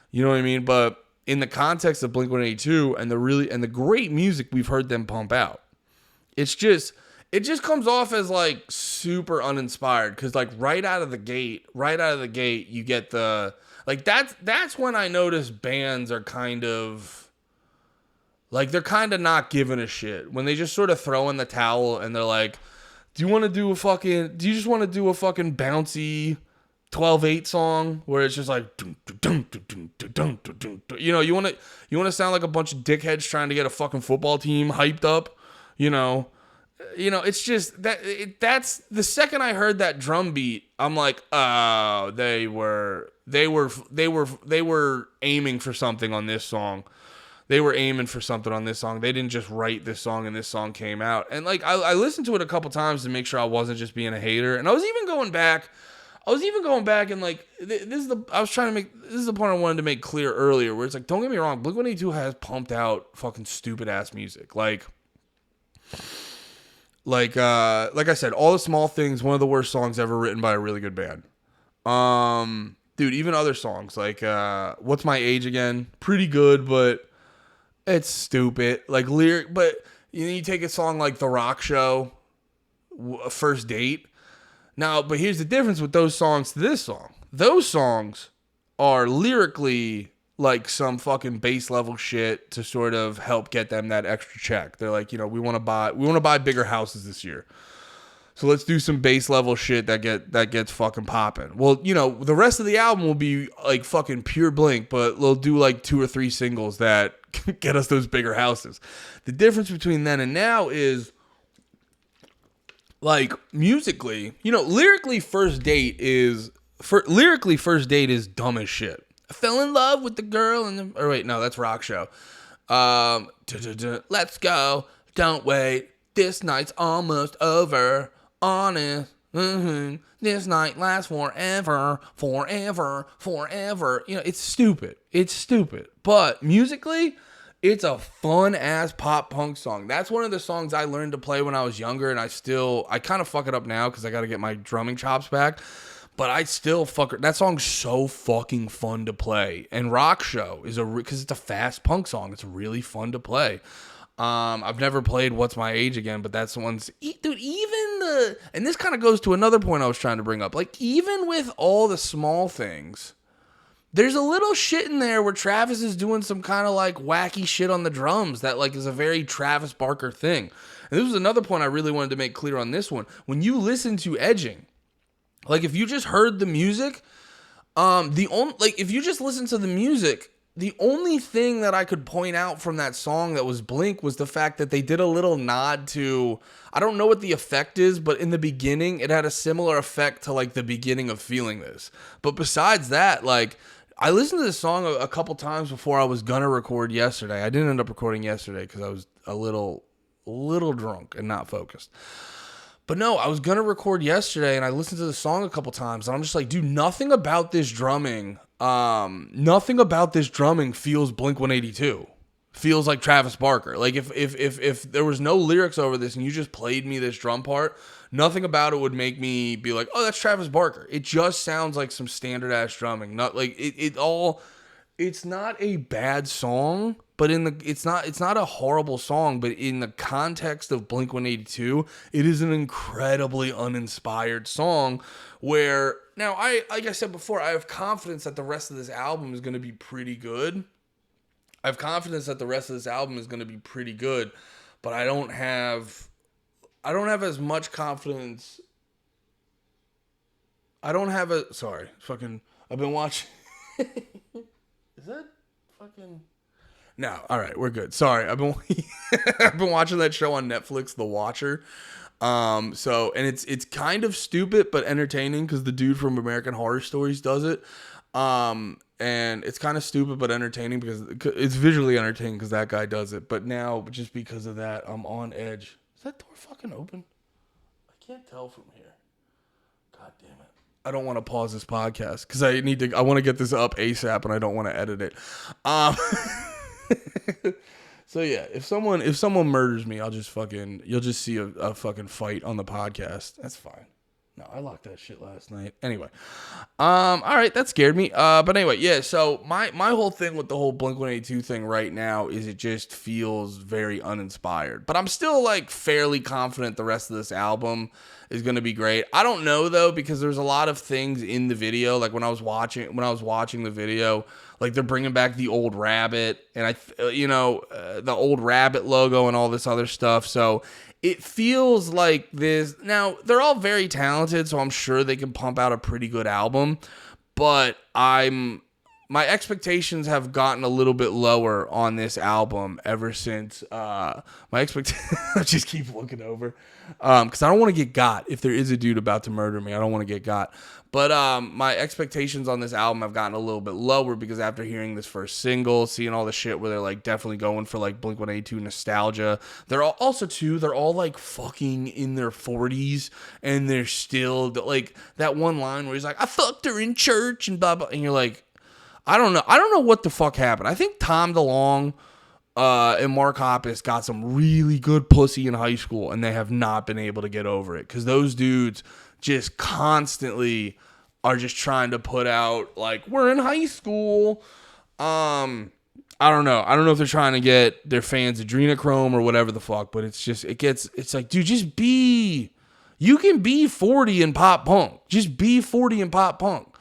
You know what I mean? But in the context of Blink-182 and the great music we've heard them pump out, it just comes off as like super uninspired, because like right out of the gate, you get the like that's when I notice bands are kind of like, they're kind of not giving a shit when they just sort of throw in the towel and they're like, do you just want to do a fucking bouncy 12/8 song where it's just like, you know, you want to sound like a bunch of dickheads trying to get a fucking football team hyped up, you know, it's just that's the second I heard that drum beat, I'm like, oh, they were aiming for something on this song. They were aiming for something on this song. They didn't just write this song and this song came out. And like, I listened to it a couple times to make sure I wasn't just being a hater. And I was even going back and like, this is the point I wanted to make clear earlier, where it's like, don't get me wrong, Blink-182 has pumped out fucking stupid ass music. Like I said, All the Small Things, one of the worst songs ever written by a really good band. Dude, even other songs like What's My Age Again, pretty good, but it's stupid. Like lyric, but you take a song like The Rock Show, First Date. Now, but here's the difference with those songs to this song. Those songs are lyrically like some fucking base level shit to sort of help get them that extra check. They're like, you know, we want to buy bigger houses this year. So let's do some base level shit that gets fucking popping. Well, you know, the rest of the album will be like fucking pure Blink, but they'll do like 2 or 3 singles that get us those bigger houses. The difference between then and now is, like, musically, you know, lyrically First Date is dumb as shit. I fell in love with the girl that's Rock Show. Let's go. Don't wait. This night's almost over. Honest. This night lasts forever. You know, it's stupid. But musically, it's a fun ass pop punk song. That's one of the songs I learned to play when I was younger, and I kind of fuck it up now because I got to get my drumming chops back. But I still that song's so fucking fun to play. And Rock Show is because it's a fast punk song. It's really fun to play. I've never played What's My Age Again, but that's the one's, dude, and this kind of goes to another point I was trying to bring up. Like, even with all the small things, there's a little shit in there where Travis is doing some kind of like wacky shit on the drums that like is a very Travis Barker thing. And this was another point I really wanted to make clear on this one. When you listen to Edging, like if you just heard the music, if you just listen to the music, the only thing that I could point out from that song that was Blink was the fact that they did a little nod to, I don't know what the effect is, but in the beginning, it had a similar effect to like the beginning of Feeling This. But besides that, like, I listened to this song a couple times before I was gonna record yesterday. I didn't end up recording yesterday because I was a little drunk and not focused. But no, I was going to record yesterday and I listened to the song a couple times and I'm just like, dude, nothing about this drumming feels Blink-182. Feels like Travis Barker. Like if there was no lyrics over this and you just played me this drum part, nothing about it would make me be like, oh, that's Travis Barker. It just sounds like some standard ass drumming. Not like it's not a bad song, but it's not a horrible song, but in the context of Blink-182, it is an incredibly uninspired song where now like I said before, I have confidence that the rest of this album is going to be pretty good. But I don't have as much confidence. I've been watching. Is that fucking... No, all right, we're good. Sorry, I've been watching that show on Netflix, The Watcher. And it's kind of stupid but entertaining because the dude from American Horror Stories does it. And it's kind of stupid but entertaining because it's visually entertaining because that guy does it. But now, just because of that, I'm on edge. Is that door fucking open? I can't tell from here. God damn it. I don't want to pause this podcast because I want to get this up ASAP and I don't want to edit it. So yeah, if someone murders me, you'll just see a fucking fight on the podcast. That's fine. No, I locked that shit last night. Anyway, all right, that scared me. But anyway, yeah. So my whole thing with the whole Blink-182 thing right now is it just feels very uninspired. But I'm still like fairly confident the rest of this album is going to be great. I don't know though because there's a lot of things in the video. Like when I was watching the video, like they're bringing back the old rabbit and the old rabbit logo and all this other stuff. So it feels like this. Now, they're all very talented, so I'm sure they can pump out a pretty good album. But my expectations have gotten a little bit lower on this album ever since I just keep looking over because I don't want to get got. If there is a dude about to murder me, I don't want to get got. But my expectations on this album have gotten a little bit lower because after hearing this first single, seeing all the shit where they're like definitely going for like Blink-182 nostalgia, they're all like fucking in their 40s and they're still like that one line where he's like, I fucked her in church and blah blah, and you're like, I don't know what the fuck happened. I think Tom DeLonge and Mark Hoppus got some really good pussy in high school and they have not been able to get over it because those dudes just constantly are just trying to put out like, we're in high school. I don't know if they're trying to get their fans adrenochrome or whatever the fuck, but it's like, dude, you can be 40 in pop punk. Just be 40 in pop punk.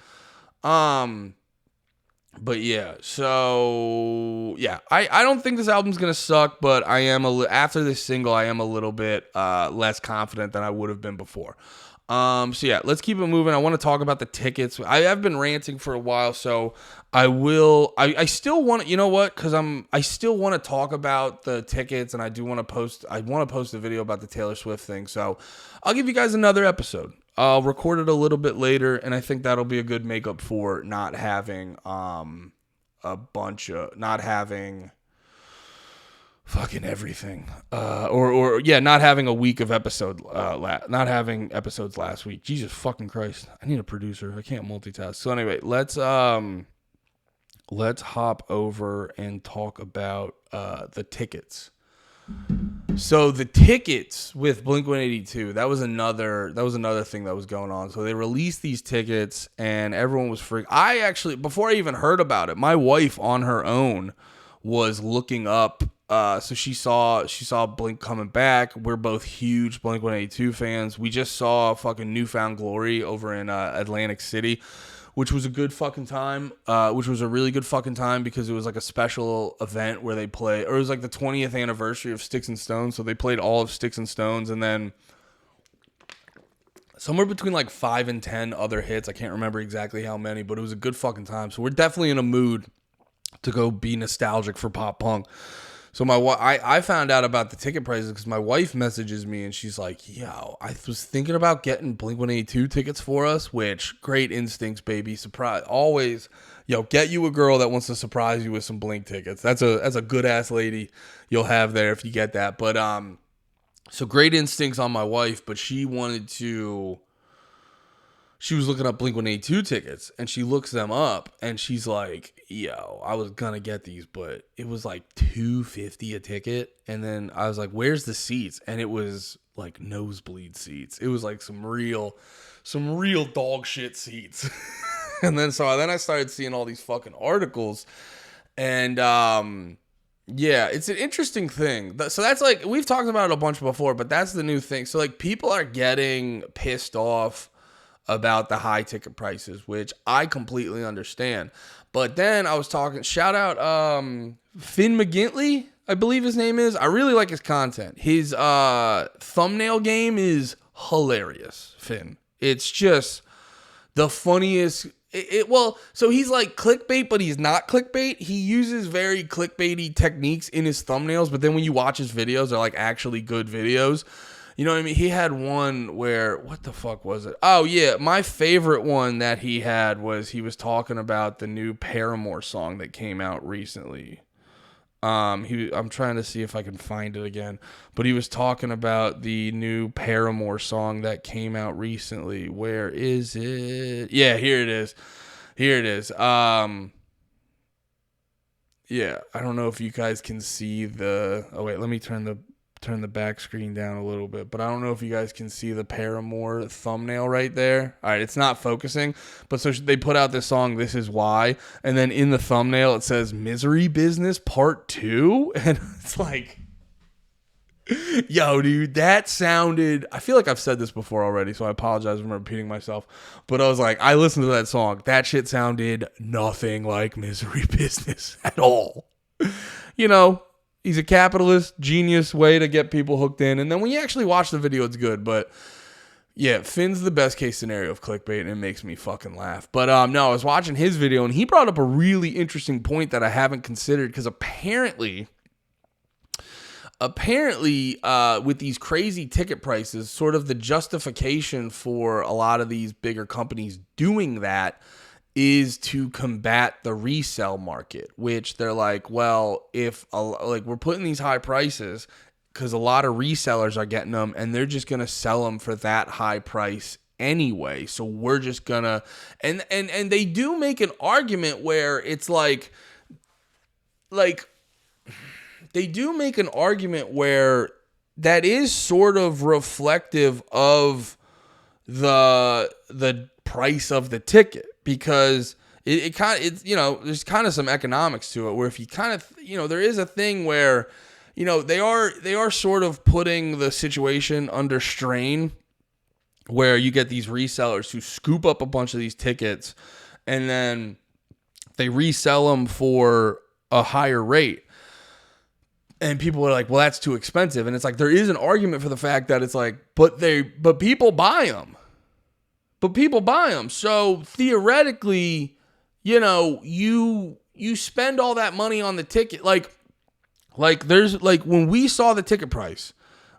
But yeah, so yeah, I don't think this album's gonna suck, but after this single, I am a little bit less confident than I would have been before. So yeah, let's keep it moving. I want to talk about the tickets. I have been ranting for a while, so I will. I still want to, you know what? Because I still want to talk about the tickets, and I want to post a video about the Taylor Swift thing. So I'll give you guys another episode. I'll record it a little bit later, and I think that'll be a good makeup for not having fucking everything. Not having a week of not having episodes last week. Jesus fucking Christ. I need a producer. I can't multitask. So anyway, let's hop over and talk about the tickets. So the tickets with Blink-182, that was another thing that was going on. So they released these tickets and everyone was freaked. I actually, before I even heard about it, my wife on her own was looking up. So she saw Blink coming back. We're both huge Blink-182 fans. We just saw fucking Newfound Glory over in Atlantic City, which was a good fucking time, which was a really good fucking time because it was like a special event where they play, or it was like the 20th anniversary of Sticks and Stones, so they played all of Sticks and Stones, and then somewhere between like 5 and 10 other hits. I can't remember exactly how many, but it was a good fucking time. So we're definitely in a mood to go be nostalgic for pop punk. So I found out about the ticket prices because my wife messages me and she's like, yo, I was thinking about getting Blink-182 tickets for us, which great instincts, baby. Surprise. Always, get you a girl that wants to surprise you with some Blink tickets. That's a good ass lady you'll have there if you get that. But so great instincts on my wife, but she was looking up Blink-182 tickets and she looks them up and she's like, yo, I was gonna get these, but it was like $250 a ticket. And then I was like, where's the seats? And it was like nosebleed seats. It was like some real dog shit seats. And then I started seeing all these fucking articles and yeah, it's an interesting thing. So that's like, we've talked about it a bunch before, but that's the new thing. So like people are getting pissed off about the high ticket prices, which I completely understand. But then I was talking, shout out Finn McGintley, I believe his name is. I really like his content. His thumbnail game is hilarious, Finn. It's just the funniest. So he's like clickbait, but he's not clickbait. He uses very clickbaity techniques in his thumbnails, but then when you watch his videos, they're like actually good videos. You know what I mean? He had one where, what the fuck was it? Oh, yeah. My favorite one that he had was he was talking about the new Paramore song that came out recently. I'm trying to see if I can find it again. But he was talking about the new Paramore song that came out recently. Where is it? Yeah, here it is. Yeah, I don't know if you guys can see the... Oh, wait, let me turn the back screen down a little bit, but I don't know if you guys can see the Paramore thumbnail right there. All right, it's not focusing, but so they put out this song, This Is Why, and then in the thumbnail it says Misery Business Part 2, and it's like, yo, dude, that sounded, I feel like I've said this before already, so I apologize if I'm repeating myself, but I was like, I listened to that song, that shit sounded nothing like Misery Business at all. He's a capitalist, genius way to get people hooked in. And then when you actually watch the video, it's good. But yeah, Finn's the best case scenario of clickbait, and it makes me fucking laugh. But no, I was watching his video, and he brought up a really interesting point that I haven't considered. Because apparently, with these crazy ticket prices, sort of the justification for a lot of these bigger companies doing that is to combat the resale market, which they're like, well, if we're putting these high prices because a lot of resellers are getting them and they're just going to sell them for that high price anyway. So we're just going to, and they do make an argument where it's like they do make an argument where that is sort of reflective of the price of the ticket. Because it kind of, there's kind of some economics to it where if you kind of, there is a thing where, they are sort of putting the situation under strain where you get these resellers who scoop up a bunch of these tickets and then they resell them for a higher rate. And people are like, well, that's too expensive. And it's like, there is an argument for the fact that it's like, but people buy them. So theoretically, you spend all that money on the ticket. Like there's like when we saw the ticket price,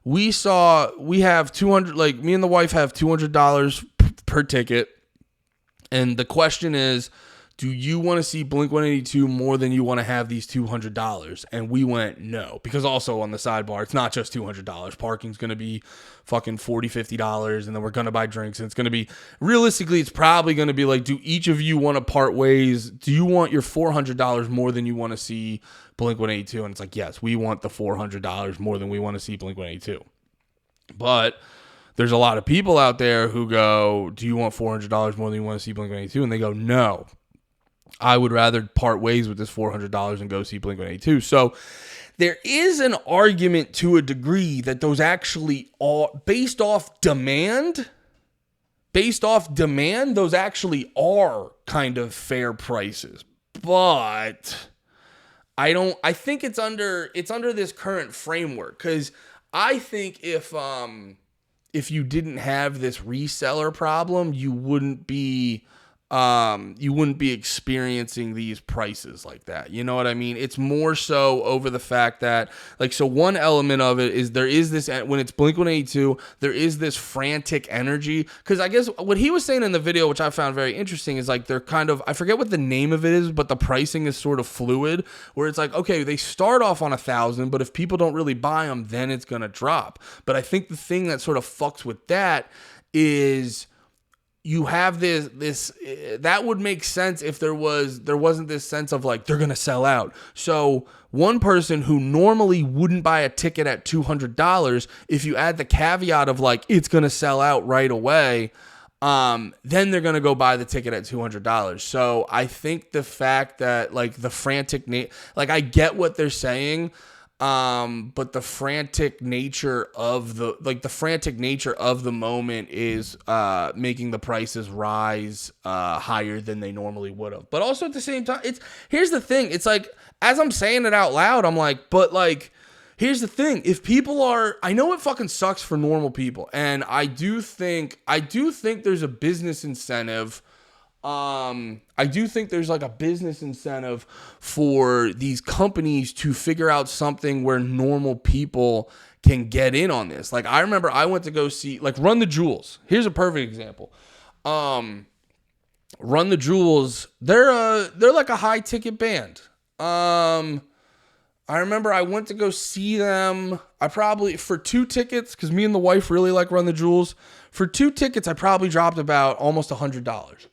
we have 200, like me and the wife have $200 per ticket. And the question is, do you want to see Blink-182 more than you want to have these $200? And we went, no. Because also on the sidebar, it's not just $200. Parking's going to be fucking $40, $50, and then we're going to buy drinks. And it's going to be, realistically, it's probably going to be like, do each of you want to part ways? Do you want your $400 more than you want to see Blink-182? And it's like, yes, we want the $400 more than we want to see Blink-182. But there's a lot of people out there who go, do you want $400 more than you want to see Blink-182? And they go, no. I would rather part ways with this $400 and go see Blink-182. So there is an argument to a degree that those actually are based off demand. Those actually are kind of fair prices. But I think it's under this current framework, because I think if you didn't have this reseller problem, you wouldn't be experiencing these prices like that. You know what I mean? It's more so over the fact that, like, so one element of it is there is this, when it's Blink-182, there is this frantic energy. Because I guess what he was saying in the video, which I found very interesting, is like they're kind of, I forget what the name of it is, but the pricing is sort of fluid, where it's like, okay, they start off on 1,000, but if people don't really buy them, then it's going to drop. But I think the thing that sort of fucks with that is, you have this that would make sense if there wasn't this sense of like, they're going to sell out. So one person who normally wouldn't buy a ticket at $200, if you add the caveat of like, it's going to sell out right away, then they're going to go buy the ticket at $200. So I think the fact that like the frantic, like I get what they're saying, but the frantic nature of the moment is making the prices rise higher than they normally would have. But also at the same time, here's the thing. It's like, as I'm saying it out loud, I'm like, but like, here's the thing. If people are, I know it fucking sucks for normal people, and I do think there's a business incentive. I do think there's like a business incentive for these companies to figure out something where normal people can get in on this. Like, I remember I went to go see, like, Run the Jewels. Here's a perfect example. Run the Jewels, they're like a high ticket band. I remember I went to go see them. I probably, for 2 tickets, because me and the wife really like Run the Jewels. For 2 tickets, I probably dropped about almost $100.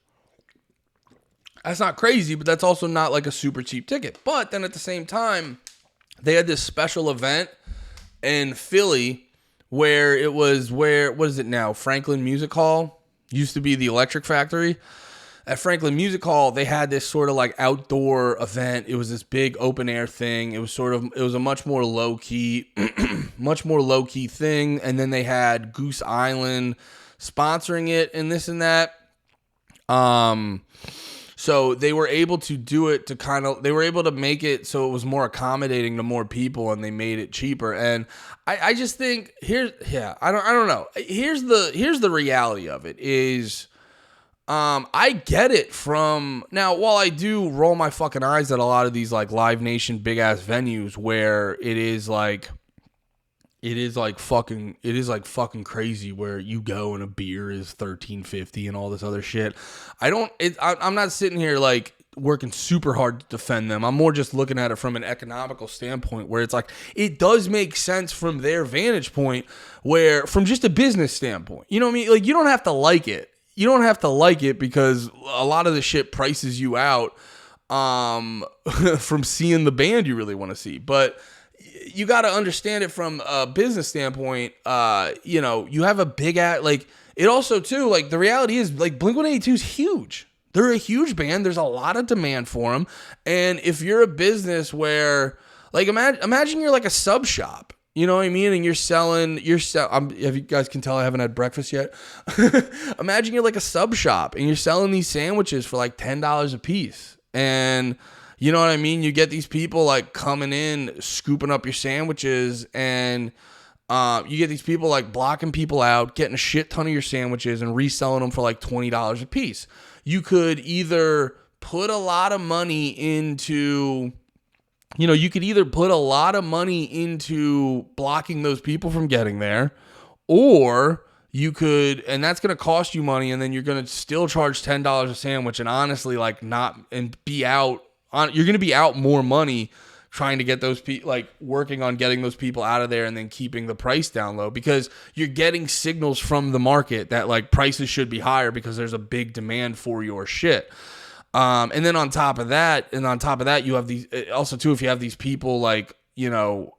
That's not crazy, but that's also not like a super cheap ticket. But then at the same time, they had this special event in Philly where it was, what is it now? Franklin Music Hall. Used to be the Electric Factory. At Franklin Music Hall, they had this sort of like outdoor event. It was this big open air thing. It was a much more low key thing. And then they had Goose Island sponsoring it and this and that. So they were able to do it they were able to make it so it was more accommodating to more people, and they made it cheaper. And I just think I don't know. Here's the reality of it is, I get it from now, while I do roll my fucking eyes at a lot of these like Live Nation big ass venues where it is like fucking crazy, where you go and a beer is $13.50 and all this other shit. I'm not sitting here like working super hard to defend them. I'm more just looking at it from an economical standpoint, where it's like, it does make sense from their vantage point, where from just a business standpoint, you know what I mean? Like, you don't have to like it. You don't have to like it, because a lot of the shit prices you out from seeing the band you really want to see. But you got to understand it from a business standpoint. You have a big like, it also too, like, the reality is, like, Blink-182 is huge. They're a huge band. There's a lot of demand for them. And if you're a business where, like, imagine you're like a sub shop, you know what I mean? And you're selling, if you guys can tell, I haven't had breakfast yet. Imagine you're like a sub shop and you're selling these sandwiches for like $10 a piece. And you know what I mean? You get these people like coming in, scooping up your sandwiches, and you get these people like blocking people out, getting a shit ton of your sandwiches and reselling them for like $20 a piece. You could either put a lot of money into, blocking those people from getting there, or you could, and that's going to cost you money, and then you're going to still charge $10 a sandwich, and honestly, like, not, and be out on, you're going to be out more money trying to get those people, like, working on getting those people out of there and then keeping the price down low, because you're getting signals from the market that, like, prices should be higher because there's a big demand for your shit. And then on top of that, you have these, also too, if you have these people, like, you know,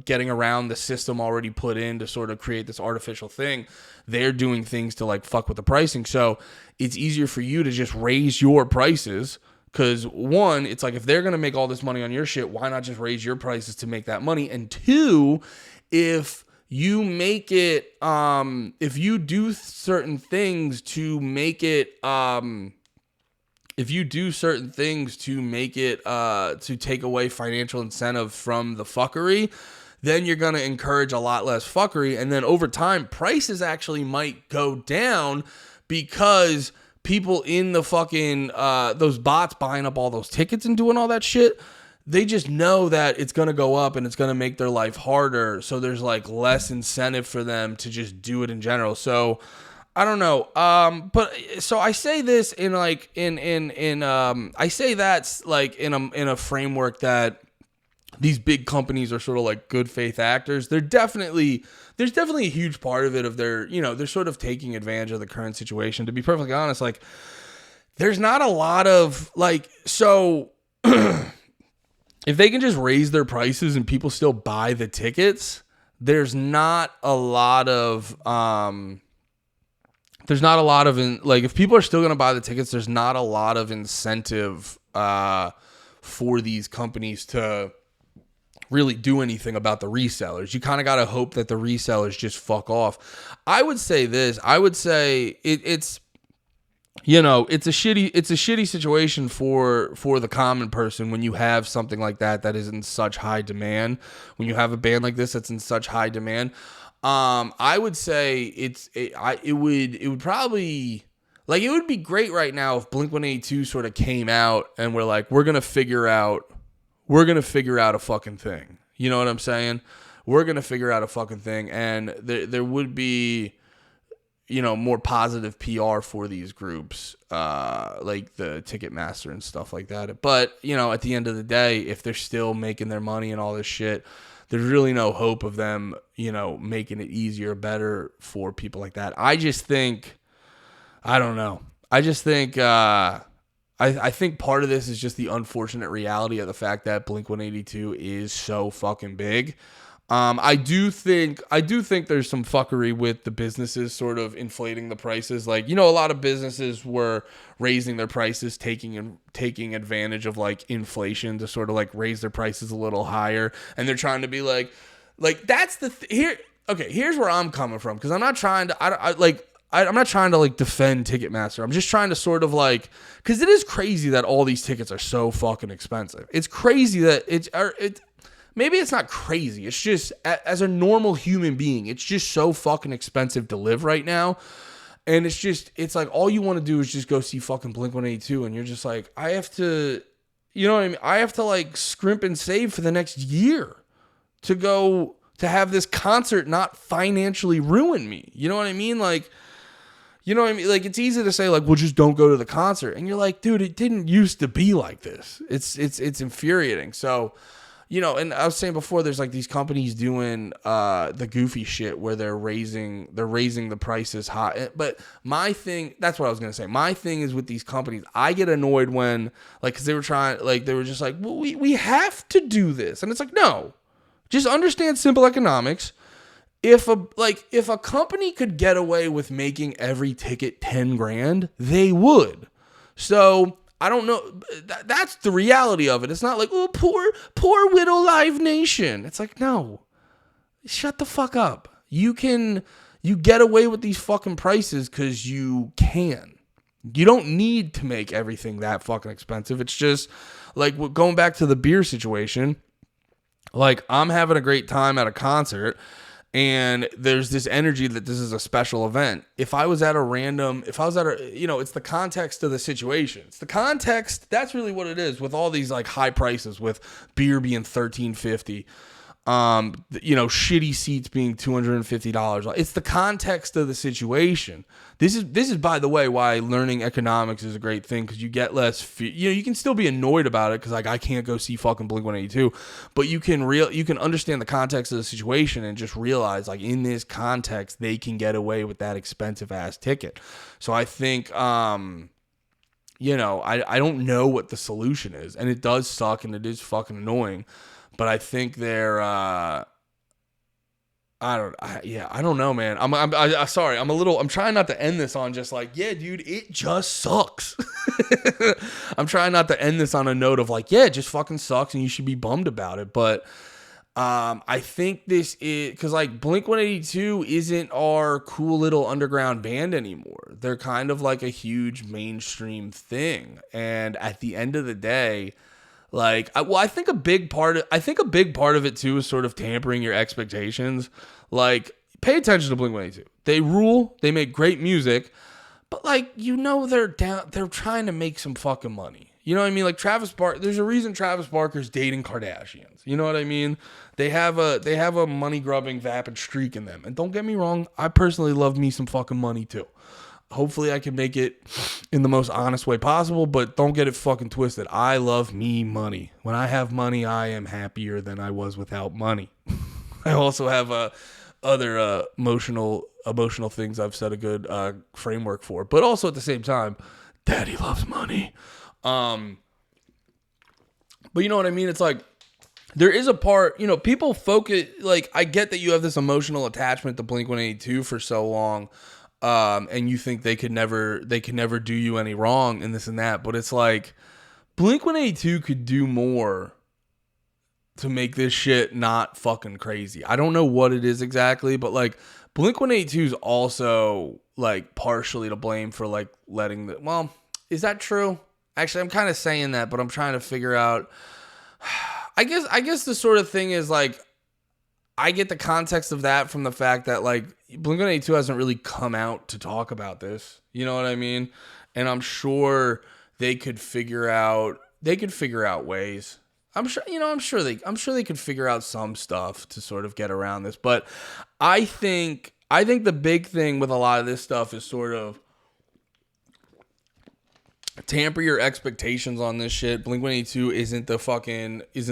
getting around the system already put in to sort of create this artificial thing, they're doing things to, like, fuck with the pricing. So it's easier for you to just raise your prices, because one, it's like, if they're going to make all this money on your shit, why not just raise your prices to make that money? And two, if you make it, if you do certain things to make it, to take away financial incentive from the fuckery, then you're going to encourage a lot less fuckery. And then over time, prices actually might go down, because people in the fucking, those bots buying up all those tickets and doing all that shit, they just know that it's going to go up and it's going to make their life harder. So there's, like, less incentive for them to just do it in general. So I don't know. But so I say this in, like, I say that's, like, in a framework that these big companies are sort of like good faith actors. There's definitely a huge part of it of their, you know, they're sort of taking advantage of the current situation. To be perfectly honest, like, there's not a lot of, like, so if they can just raise their prices and people still buy the tickets, there's not a lot of, like, if people are still going to buy the tickets, there's not a lot of incentive for these companies to really do anything about the resellers. You kind of got to hope that the resellers just fuck off. I would say this. I would say it's, you know, it's a shitty situation for the common person when you have something like that is in such high demand. When you have a band like this that's in such high demand, I would say it would probably, like, it would be great right now if Blink-182 sort of came out and we're like, we're gonna figure out a fucking thing. You know what I'm saying? We're gonna figure out a fucking thing, and there would be, you know, more positive PR for these groups, like the Ticketmaster and stuff like that. But, you know, at the end of the day, if they're still making their money and all this shit, there's really no hope of them, you know, making it easier, better for people like that. I just think, I don't know. I just think, I think part of this is just the unfortunate reality of the fact that Blink-182 is so fucking big. I do think there's some fuckery with the businesses sort of inflating the prices. Like, you know, a lot of businesses were raising their prices, taking advantage of, like, inflation to sort of, like, raise their prices a little higher. And they're trying to be like that's the here. Okay, here's where I'm coming from, because I'm not trying to, I'm not trying to, like, defend Ticketmaster. I'm just trying to sort of, like, because it is crazy that all these tickets are so fucking expensive. It's crazy that maybe it's not crazy. It's just, as a normal human being, it's just so fucking expensive to live right now. And it's like, all you want to do is just go see fucking Blink-182. And you're just like, I have to, you know what I mean? I have to, like, scrimp and save for the next year to go to have this concert not financially ruin me. You know what I mean? Like, you know what I mean? Like, it's easy to say, like, well, just don't go to the concert. And you're like, dude, it didn't used to be like this. It's infuriating. So, you know, and I was saying before, there's, like, these companies doing the goofy shit where they're raising the prices high. But my thing, that's what I was gonna say. My thing is with these companies, I get annoyed when, like, because they were just like, well, we have to do this, and it's like, no, just understand simple economics. If a company could get away with making every ticket $10,000, they would. So I don't know. That's the reality of it. It's not like, oh, poor Widow Live Nation. It's like, no, shut the fuck up. You get away with these fucking prices because you can. You don't need to make everything that fucking expensive. It's just like going back to the beer situation. Like, I'm having a great time at a concert, and there's this energy that this is a special event. If I was at a, you know, it's the context of the situation. It's the context. That's really what it is with all these, like, high prices, with beer being $13.50. Shitty seats being $250. It's the context of the situation. This is by the way why learning economics is a great thing, because you get less you can still be annoyed about it because like I can't go see fucking Blink-182, but you can understand the context of the situation and just realize like in this context they can get away with that expensive ass ticket. So I think I don't know what the solution is, and it does suck and it is fucking annoying. But I think they're, I don't know, man. I'm sorry. I'm trying not to end this on just like, yeah, dude, it just sucks. I'm trying not to end this on a note of like, yeah, it just fucking sucks and you should be bummed about it. But, I think this is, cause like Blink-182 isn't our cool little underground band anymore. They're kind of like a huge mainstream thing. And at the end of the day, like, I think a big part of it too is sort of tampering your expectations. Like, pay attention to Blink-182. They rule. They make great music, but like, they're trying to make some fucking money. You know what I mean? Like Travis Barker. There's a reason Travis Barker's dating Kardashians. You know what I mean? They have a money grubbing, vapid streak in them. And don't get me wrong, I personally love me some fucking money too. Hopefully I can make it in the most honest way possible, but don't get it fucking twisted. I love me money. When I have money, I am happier than I was without money. I also have other emotional things I've set a good framework for. But also at the same time, daddy loves money. But you know what I mean? It's like, there is a part, people focus, like, I get that you have this emotional attachment to Blink-182 for so long. And you think they could never do you any wrong and this and that, but it's like Blink-182 could do more to make this shit not fucking crazy. I don't know what it is exactly, but like Blink-182 is also like partially to blame for like is that true? Actually, I'm kind of saying that, but I'm trying to figure out, I guess the sort of thing is like, I get the context of that from the fact that like Blink-182 hasn't really come out to talk about this. You know what I mean? And I'm sure they could figure out ways. I'm sure they could figure out some stuff to sort of get around this. But I think the big thing with a lot of this stuff is sort of tamper your expectations on this shit. Blink-182 isn't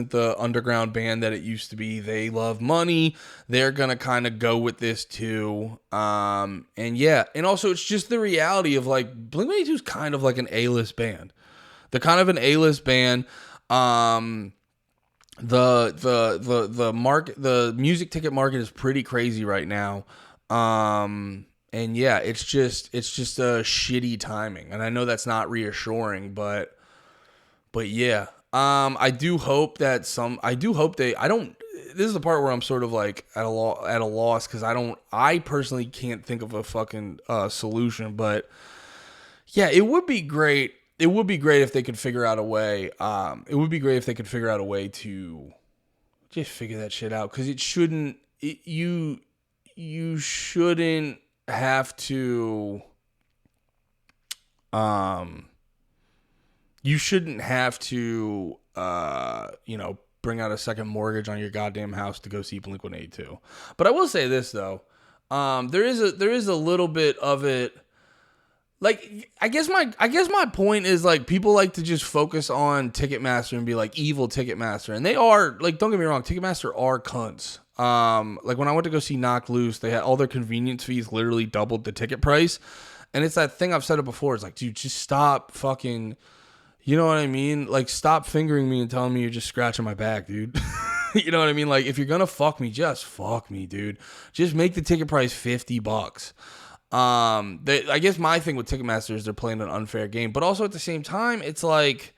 the underground band that it used to be. They love money. They're gonna kind of go with this too. And also it's just the reality of like Blink-182 is kind of like an A-list band. They're kind of an A-list band. The music ticket market is pretty crazy right now. And yeah, it's just a shitty timing. And I know that's not reassuring, but yeah. I do hope this is the part where I'm sort of like at a loss because I personally can't think of a fucking solution, but yeah, it would be great. It would be great if they could figure out a way. It would be great if they could figure out a way to just figure that shit out, because you shouldn't have to bring out a second mortgage on your goddamn house to go see Blink-182. But I will say this though, there is a little bit of it. Like, I guess my point is like people like to just focus on Ticketmaster and be like evil Ticketmaster, and they are, like, don't get me wrong, Ticketmaster are cunts. Like when I went to go see Knocked Loose, they had all their convenience fees literally doubled the ticket price. And it's that thing I've said it before. It's like, dude, just stop fucking, you know what I mean? Like, stop fingering me and telling me you're just scratching my back, dude. You know what I mean? Like, if you're gonna fuck me, just fuck me, dude. Just make the ticket price $50. I guess my thing with Ticketmaster is they're playing an unfair game, but also at the same time, it's like,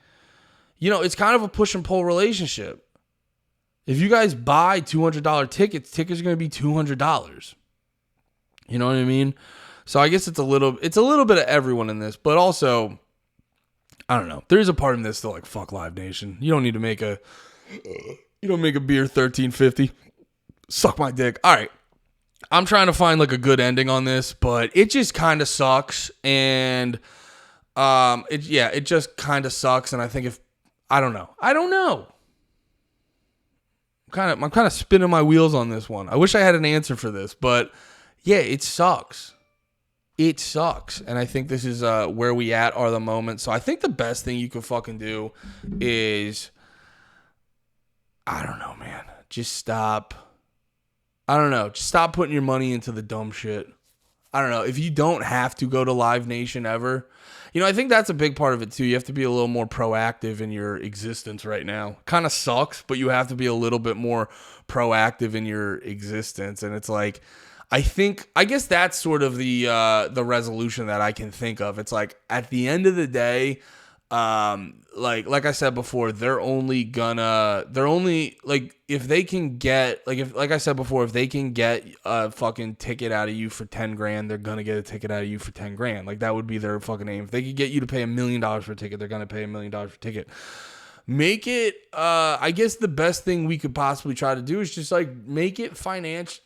it's kind of a push and pull relationship. If you guys buy $200 tickets are going to be $200. You know what I mean? So I guess it's a little bit of everyone in this, but also, I don't know. There is a part in this to like, fuck Live Nation. You don't need to make a beer $13.50. Suck my dick. All right. I'm trying to find like a good ending on this, but it just kind of sucks. And, it just kind of sucks. And I think I don't know. I'm kind of spinning my wheels on this one. I wish I had an answer for this, but yeah, it sucks. It sucks. And I think this is where we are the moment. So I think the best thing you could fucking do is, I don't know, man. Just stop. I don't know. Just stop putting your money into the dumb shit. I don't know. If you don't have to go to Live Nation ever, I think that's a big part of it too. You have to be a little more proactive in your existence right now. Kind of sucks, but you have to be a little bit more proactive in your existence. And it's like, I guess that's sort of the resolution that I can think of. It's like at the end of the day, like I said before, they're only like if they can get like I said before, if they can get a fucking ticket out of you for 10 grand, they're gonna get a ticket out of you for 10 grand. Like that would be their fucking aim. If they could get you to pay $1 million for a ticket, they're gonna pay $1 million for a ticket. Make it I guess the best thing we could possibly try to do is just like make it financially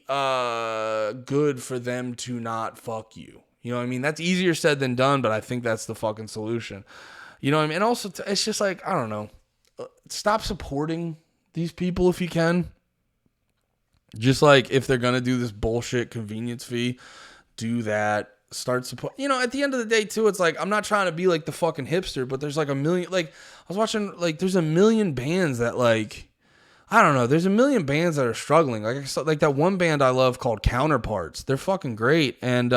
good for them to not fuck you. You know what I mean? That's easier said than done, but I think that's the fucking solution. You know what I mean? And also, it's just like, I don't know. Stop supporting these people if you can. Just like if they're going to do this bullshit convenience fee, do that. Start support. At the end of the day, too, it's like, I'm not trying to be like the fucking hipster, but there's like a million, like, I was watching, like, there's a million bands that, like, I don't know. There's a million bands that are struggling. Like that one band I love called Counterparts. They're fucking great. And,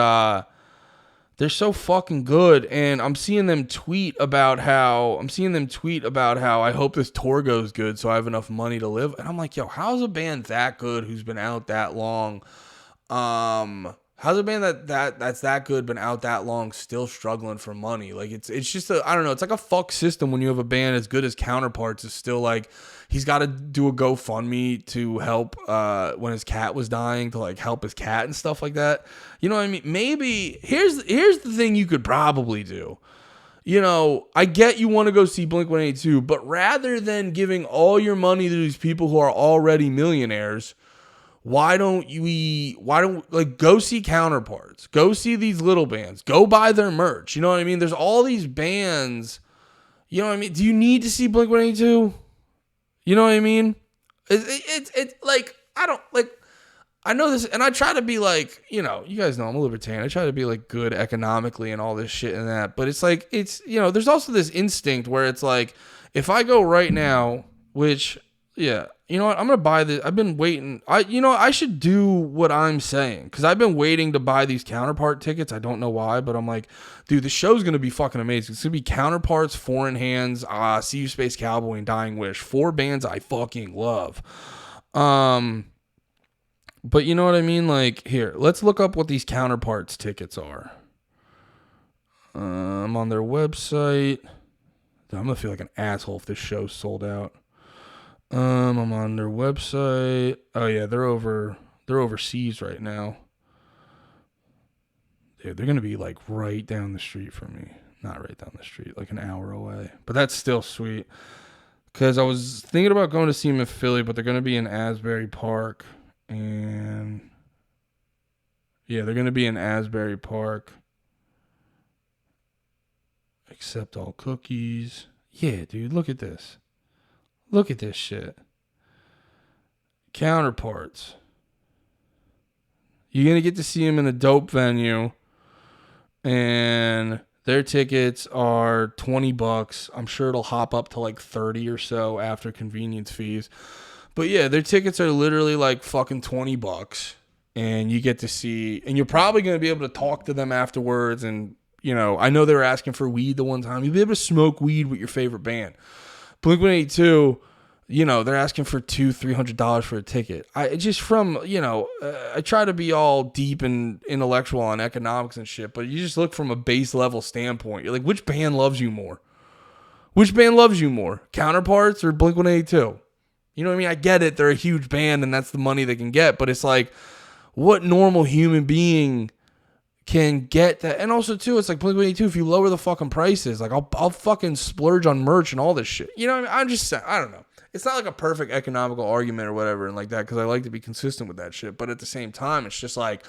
they're so fucking good, and I'm seeing them tweet about how I hope this tour goes good so I have enough money to live. And I'm like, yo, how's a band that good who's been out that long? How's a band that's that good been out that long still struggling for money? Like it's just I don't know. It's like a fuck system when you have a band as good as Counterparts is still like he's got to do a GoFundMe to help when his cat was dying to like help his cat and stuff like that. You know what I mean? Maybe here's the thing you could probably do. I get you want to go see Blink-182, but rather than giving all your money to these people who are already millionaires, why don't go see Counterparts? Go see these little bands. Go buy their merch. You know what I mean? There's all these bands. You know what I mean? Do you need to see Blink-182? You know what I mean? It's like, I don't, like, I know this, and I try to be like, you guys know I'm a libertarian. I try to be like good economically and all this shit and that. But it's like, there's also this instinct where it's like, if I go right now, which, yeah, you know what? I'm going to buy this. I've been waiting. I should do what I'm saying because I've been waiting to buy these Counterpart tickets. I don't know why, but I'm like, dude, the show's going to be fucking amazing. It's going to be Counterparts, Foreign Hands, See You Space Cowboy, and Dying Wish. 4 bands I fucking love. But you know what I mean? Like, here, let's look up what these Counterparts tickets are. I'm on their website. I'm going to feel like an asshole if this show's sold out. I'm on their website. Oh yeah, they're overseas right now. Dude, they're gonna be like right down the street from me. Not right down the street, like an hour away. But that's still sweet. Cause I was thinking about going to see them in Philly, but they're gonna be in Asbury Park. And yeah, they're gonna be in Asbury Park. Accept all cookies. Yeah, dude, look at this. Look at this shit. Counterparts. You're going to get to see them in a dope venue. And their tickets are $20. I'm sure it'll hop up to like 30 or so after convenience fees. But yeah, their tickets are literally like fucking $20. And you get to see, and you're probably going to be able to talk to them afterwards. And, I know they were asking for weed the one time. You'll be able to smoke weed with your favorite band. Blink-182, they're asking for $200-$300 for a ticket. I try to be all deep and intellectual on economics and shit, but you just look from a base level standpoint. You're like, which band loves you more? Which band loves you more? Counterparts or Blink-182? You know what I mean? I get it. They're a huge band and that's the money they can get, but it's like, what normal human being can get that? And also too, it's like Blink-182, if you lower the fucking prices, like I'll fucking splurge on merch and all this shit. You know what I mean? I'm just saying, I don't know. It's not like a perfect economical argument or whatever and like that, because I like to be consistent with that shit. But at the same time, it's just like,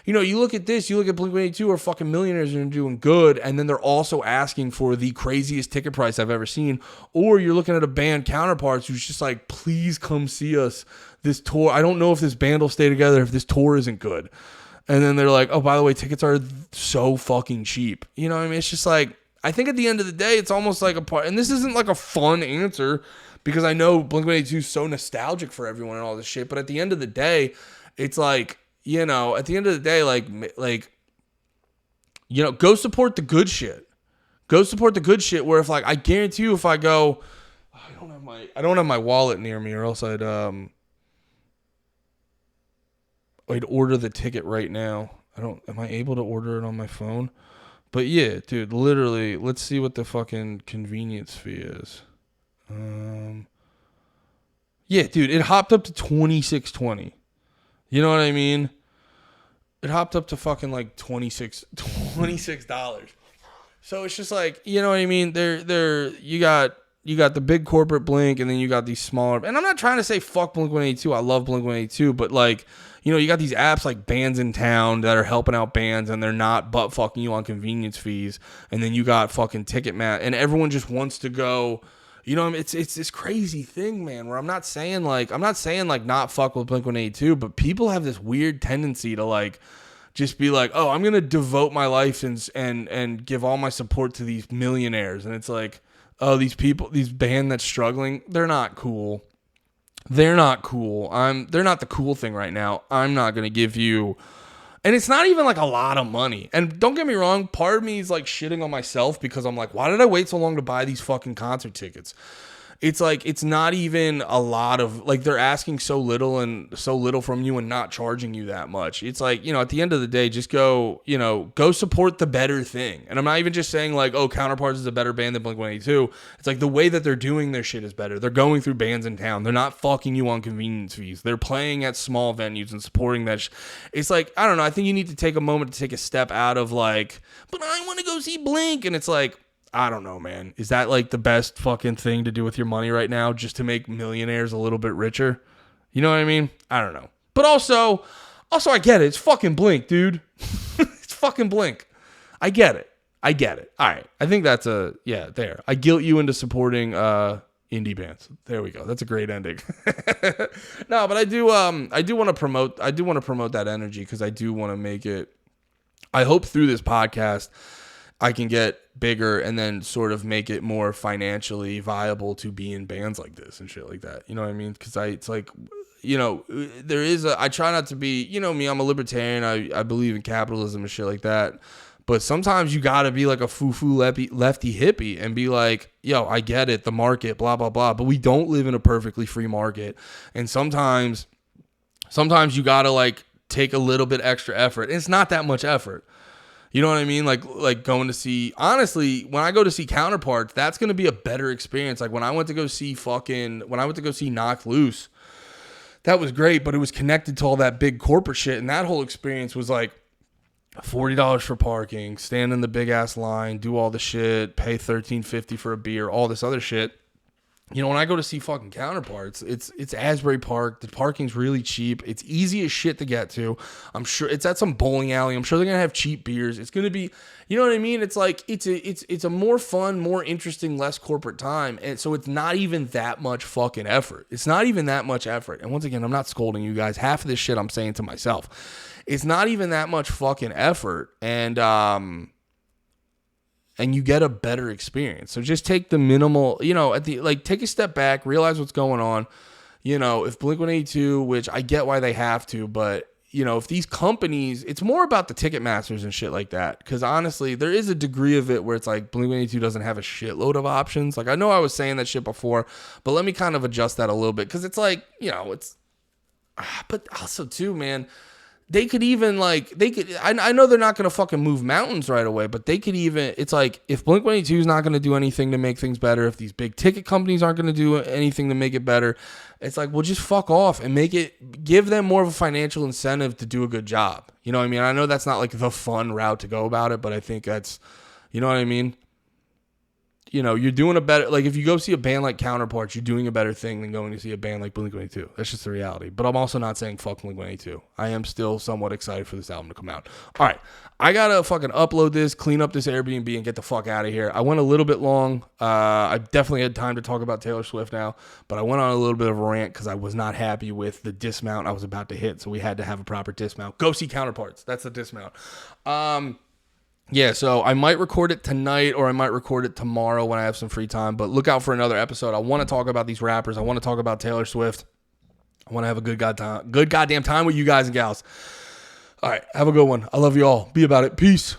you look at this, you look at Blink-182 are fucking millionaires and doing good, and then they're also asking for the craziest ticket price I've ever seen. Or you're looking at a band Counterparts who's just like, please come see us. This tour, I don't know if this band will stay together if this tour isn't good. And then they're like, oh, by the way, tickets are so fucking cheap. You know what I mean? It's just like, I think at the end of the day, it's almost like a part, and this isn't like a fun answer because I know Blink-182 is so nostalgic for everyone and all this shit, but at the end of the day, it's like, at the end of the day, go support the good shit. Go support the good shit where if I guarantee you if I go, I don't have my wallet near me or else I'd order the ticket right now. Am I able to order it on my phone? But yeah, dude, literally, let's see what the fucking convenience fee is. Yeah, dude, it hopped up to $26.20. You know what I mean? It hopped up to fucking like $26. So it's just like, you know what I mean? You got the big corporate Blink, and then you got these smaller. And I'm not trying to say fuck Blink-182. I love Blink-182, but like, you got these apps like Bands in Town that are helping out bands, and they're not butt fucking you on convenience fees. And then you got fucking Ticketmaster, and everyone just wants to go. It's this crazy thing, man, where I'm not saying not fuck with Blink-182, but people have this weird tendency to like just be like, oh, I'm going to devote my life and give all my support to these millionaires. And it's like, oh, these people, these band that's struggling, they're not cool. They're not cool. They're not the cool thing right now. I'm not going to give you, and it's not even like a lot of money. And don't get me wrong, part of me is like shitting on myself because I'm like, why did I wait so long to buy these fucking concert tickets? It's like, it's not even a lot of, like, they're asking so little from you and not charging you that much. It's like, at the end of the day, just go support the better thing. And I'm not even just saying like, oh, Counterparts is a better band than Blink-182. It's like the way that they're doing their shit is better. They're going through Bands in Town. They're not fucking you on convenience fees. They're playing at small venues and supporting that. It's like, I don't know. I think you need to take a moment to take a step out of like, but I want to go see Blink. And it's like, I don't know, man. Is that like the best fucking thing to do with your money right now, just to make millionaires a little bit richer? You know what I mean? I don't know. But also I get it. It's fucking Blink, dude. It's fucking Blink. I get it. All right. I think that's there. I guilt you into supporting indie bands. There we go. That's a great ending. No, but I do want to promote that energy because I do want to make it. I hope through this podcast I can get bigger and then sort of make it more financially viable to be in bands like this and shit like that. You know what I mean? Because I try not to be, me, I'm a libertarian. I believe in capitalism and shit like that. But sometimes you got to be like a foo-foo lefty hippie and be like, yo, I get it, the market, blah, blah, blah. But we don't live in a perfectly free market. And sometimes you got to like take a little bit extra effort. And it's not that much effort. You know what I mean? Like going to see, honestly, when I go to see Counterparts, that's going to be a better experience. Like when I went to go see Knocked Loose, that was great, but it was connected to all that big corporate shit. And that whole experience was like $40 for parking, stand in the big ass line, do all the shit, pay $13.50 for a beer, all this other shit. When I go to see fucking Counterparts, it's Asbury Park. The parking's really cheap. It's easy as shit to get to. I'm sure it's at some bowling alley. I'm sure they're gonna have cheap beers. It's gonna be, you know what I mean? It's like it's a more fun, more interesting, less corporate time, and so it's not even that much fucking effort. It's not even that much effort. And once again, I'm not scolding you guys. Half of this shit I'm saying to myself. It's not even that much fucking effort, and you get a better experience. So just take the minimal, take a step back, realize what's going on. If Blink-182, which I get why they have to, but, if these companies, it's more about the Ticketmasters and shit like that. Because honestly, there is a degree of it where it's like Blink-182 doesn't have a shitload of options. Like, I know I was saying that shit before, but let me kind of adjust that a little bit. Because it's like, but also too, man, they could even I know they're not going to fucking move mountains right away, but they could even, it's like if Blink-182 is not going to do anything to make things better, if these big ticket companies aren't going to do anything to make it better, it's like, well, just fuck off and give them more of a financial incentive to do a good job. You know what I mean? I know that's not like the fun route to go about it, but I think that's, you know what I mean? you're doing a better, like if you go see a band like Counterparts, you're doing a better thing than going to see a band like Blink-182. That's just the reality. But I'm also not saying fuck Blink-182. I am still somewhat excited for this album to come out. All right. I got to fucking upload this, clean up this Airbnb, and get the fuck out of here. I went a little bit long. I definitely had time to talk about Taylor Swift now, but I went on a little bit of a rant because I was not happy with the dismount I was about to hit, so we had to have a proper dismount. Go see Counterparts. That's the dismount. Yeah, so I might record it tonight or I might record it tomorrow when I have some free time, but look out for another episode. I want to talk about these rappers. I want to talk about Taylor Swift. I want to have a good goddamn time with you guys and gals. All right, have a good one. I love you all. Be about it. Peace.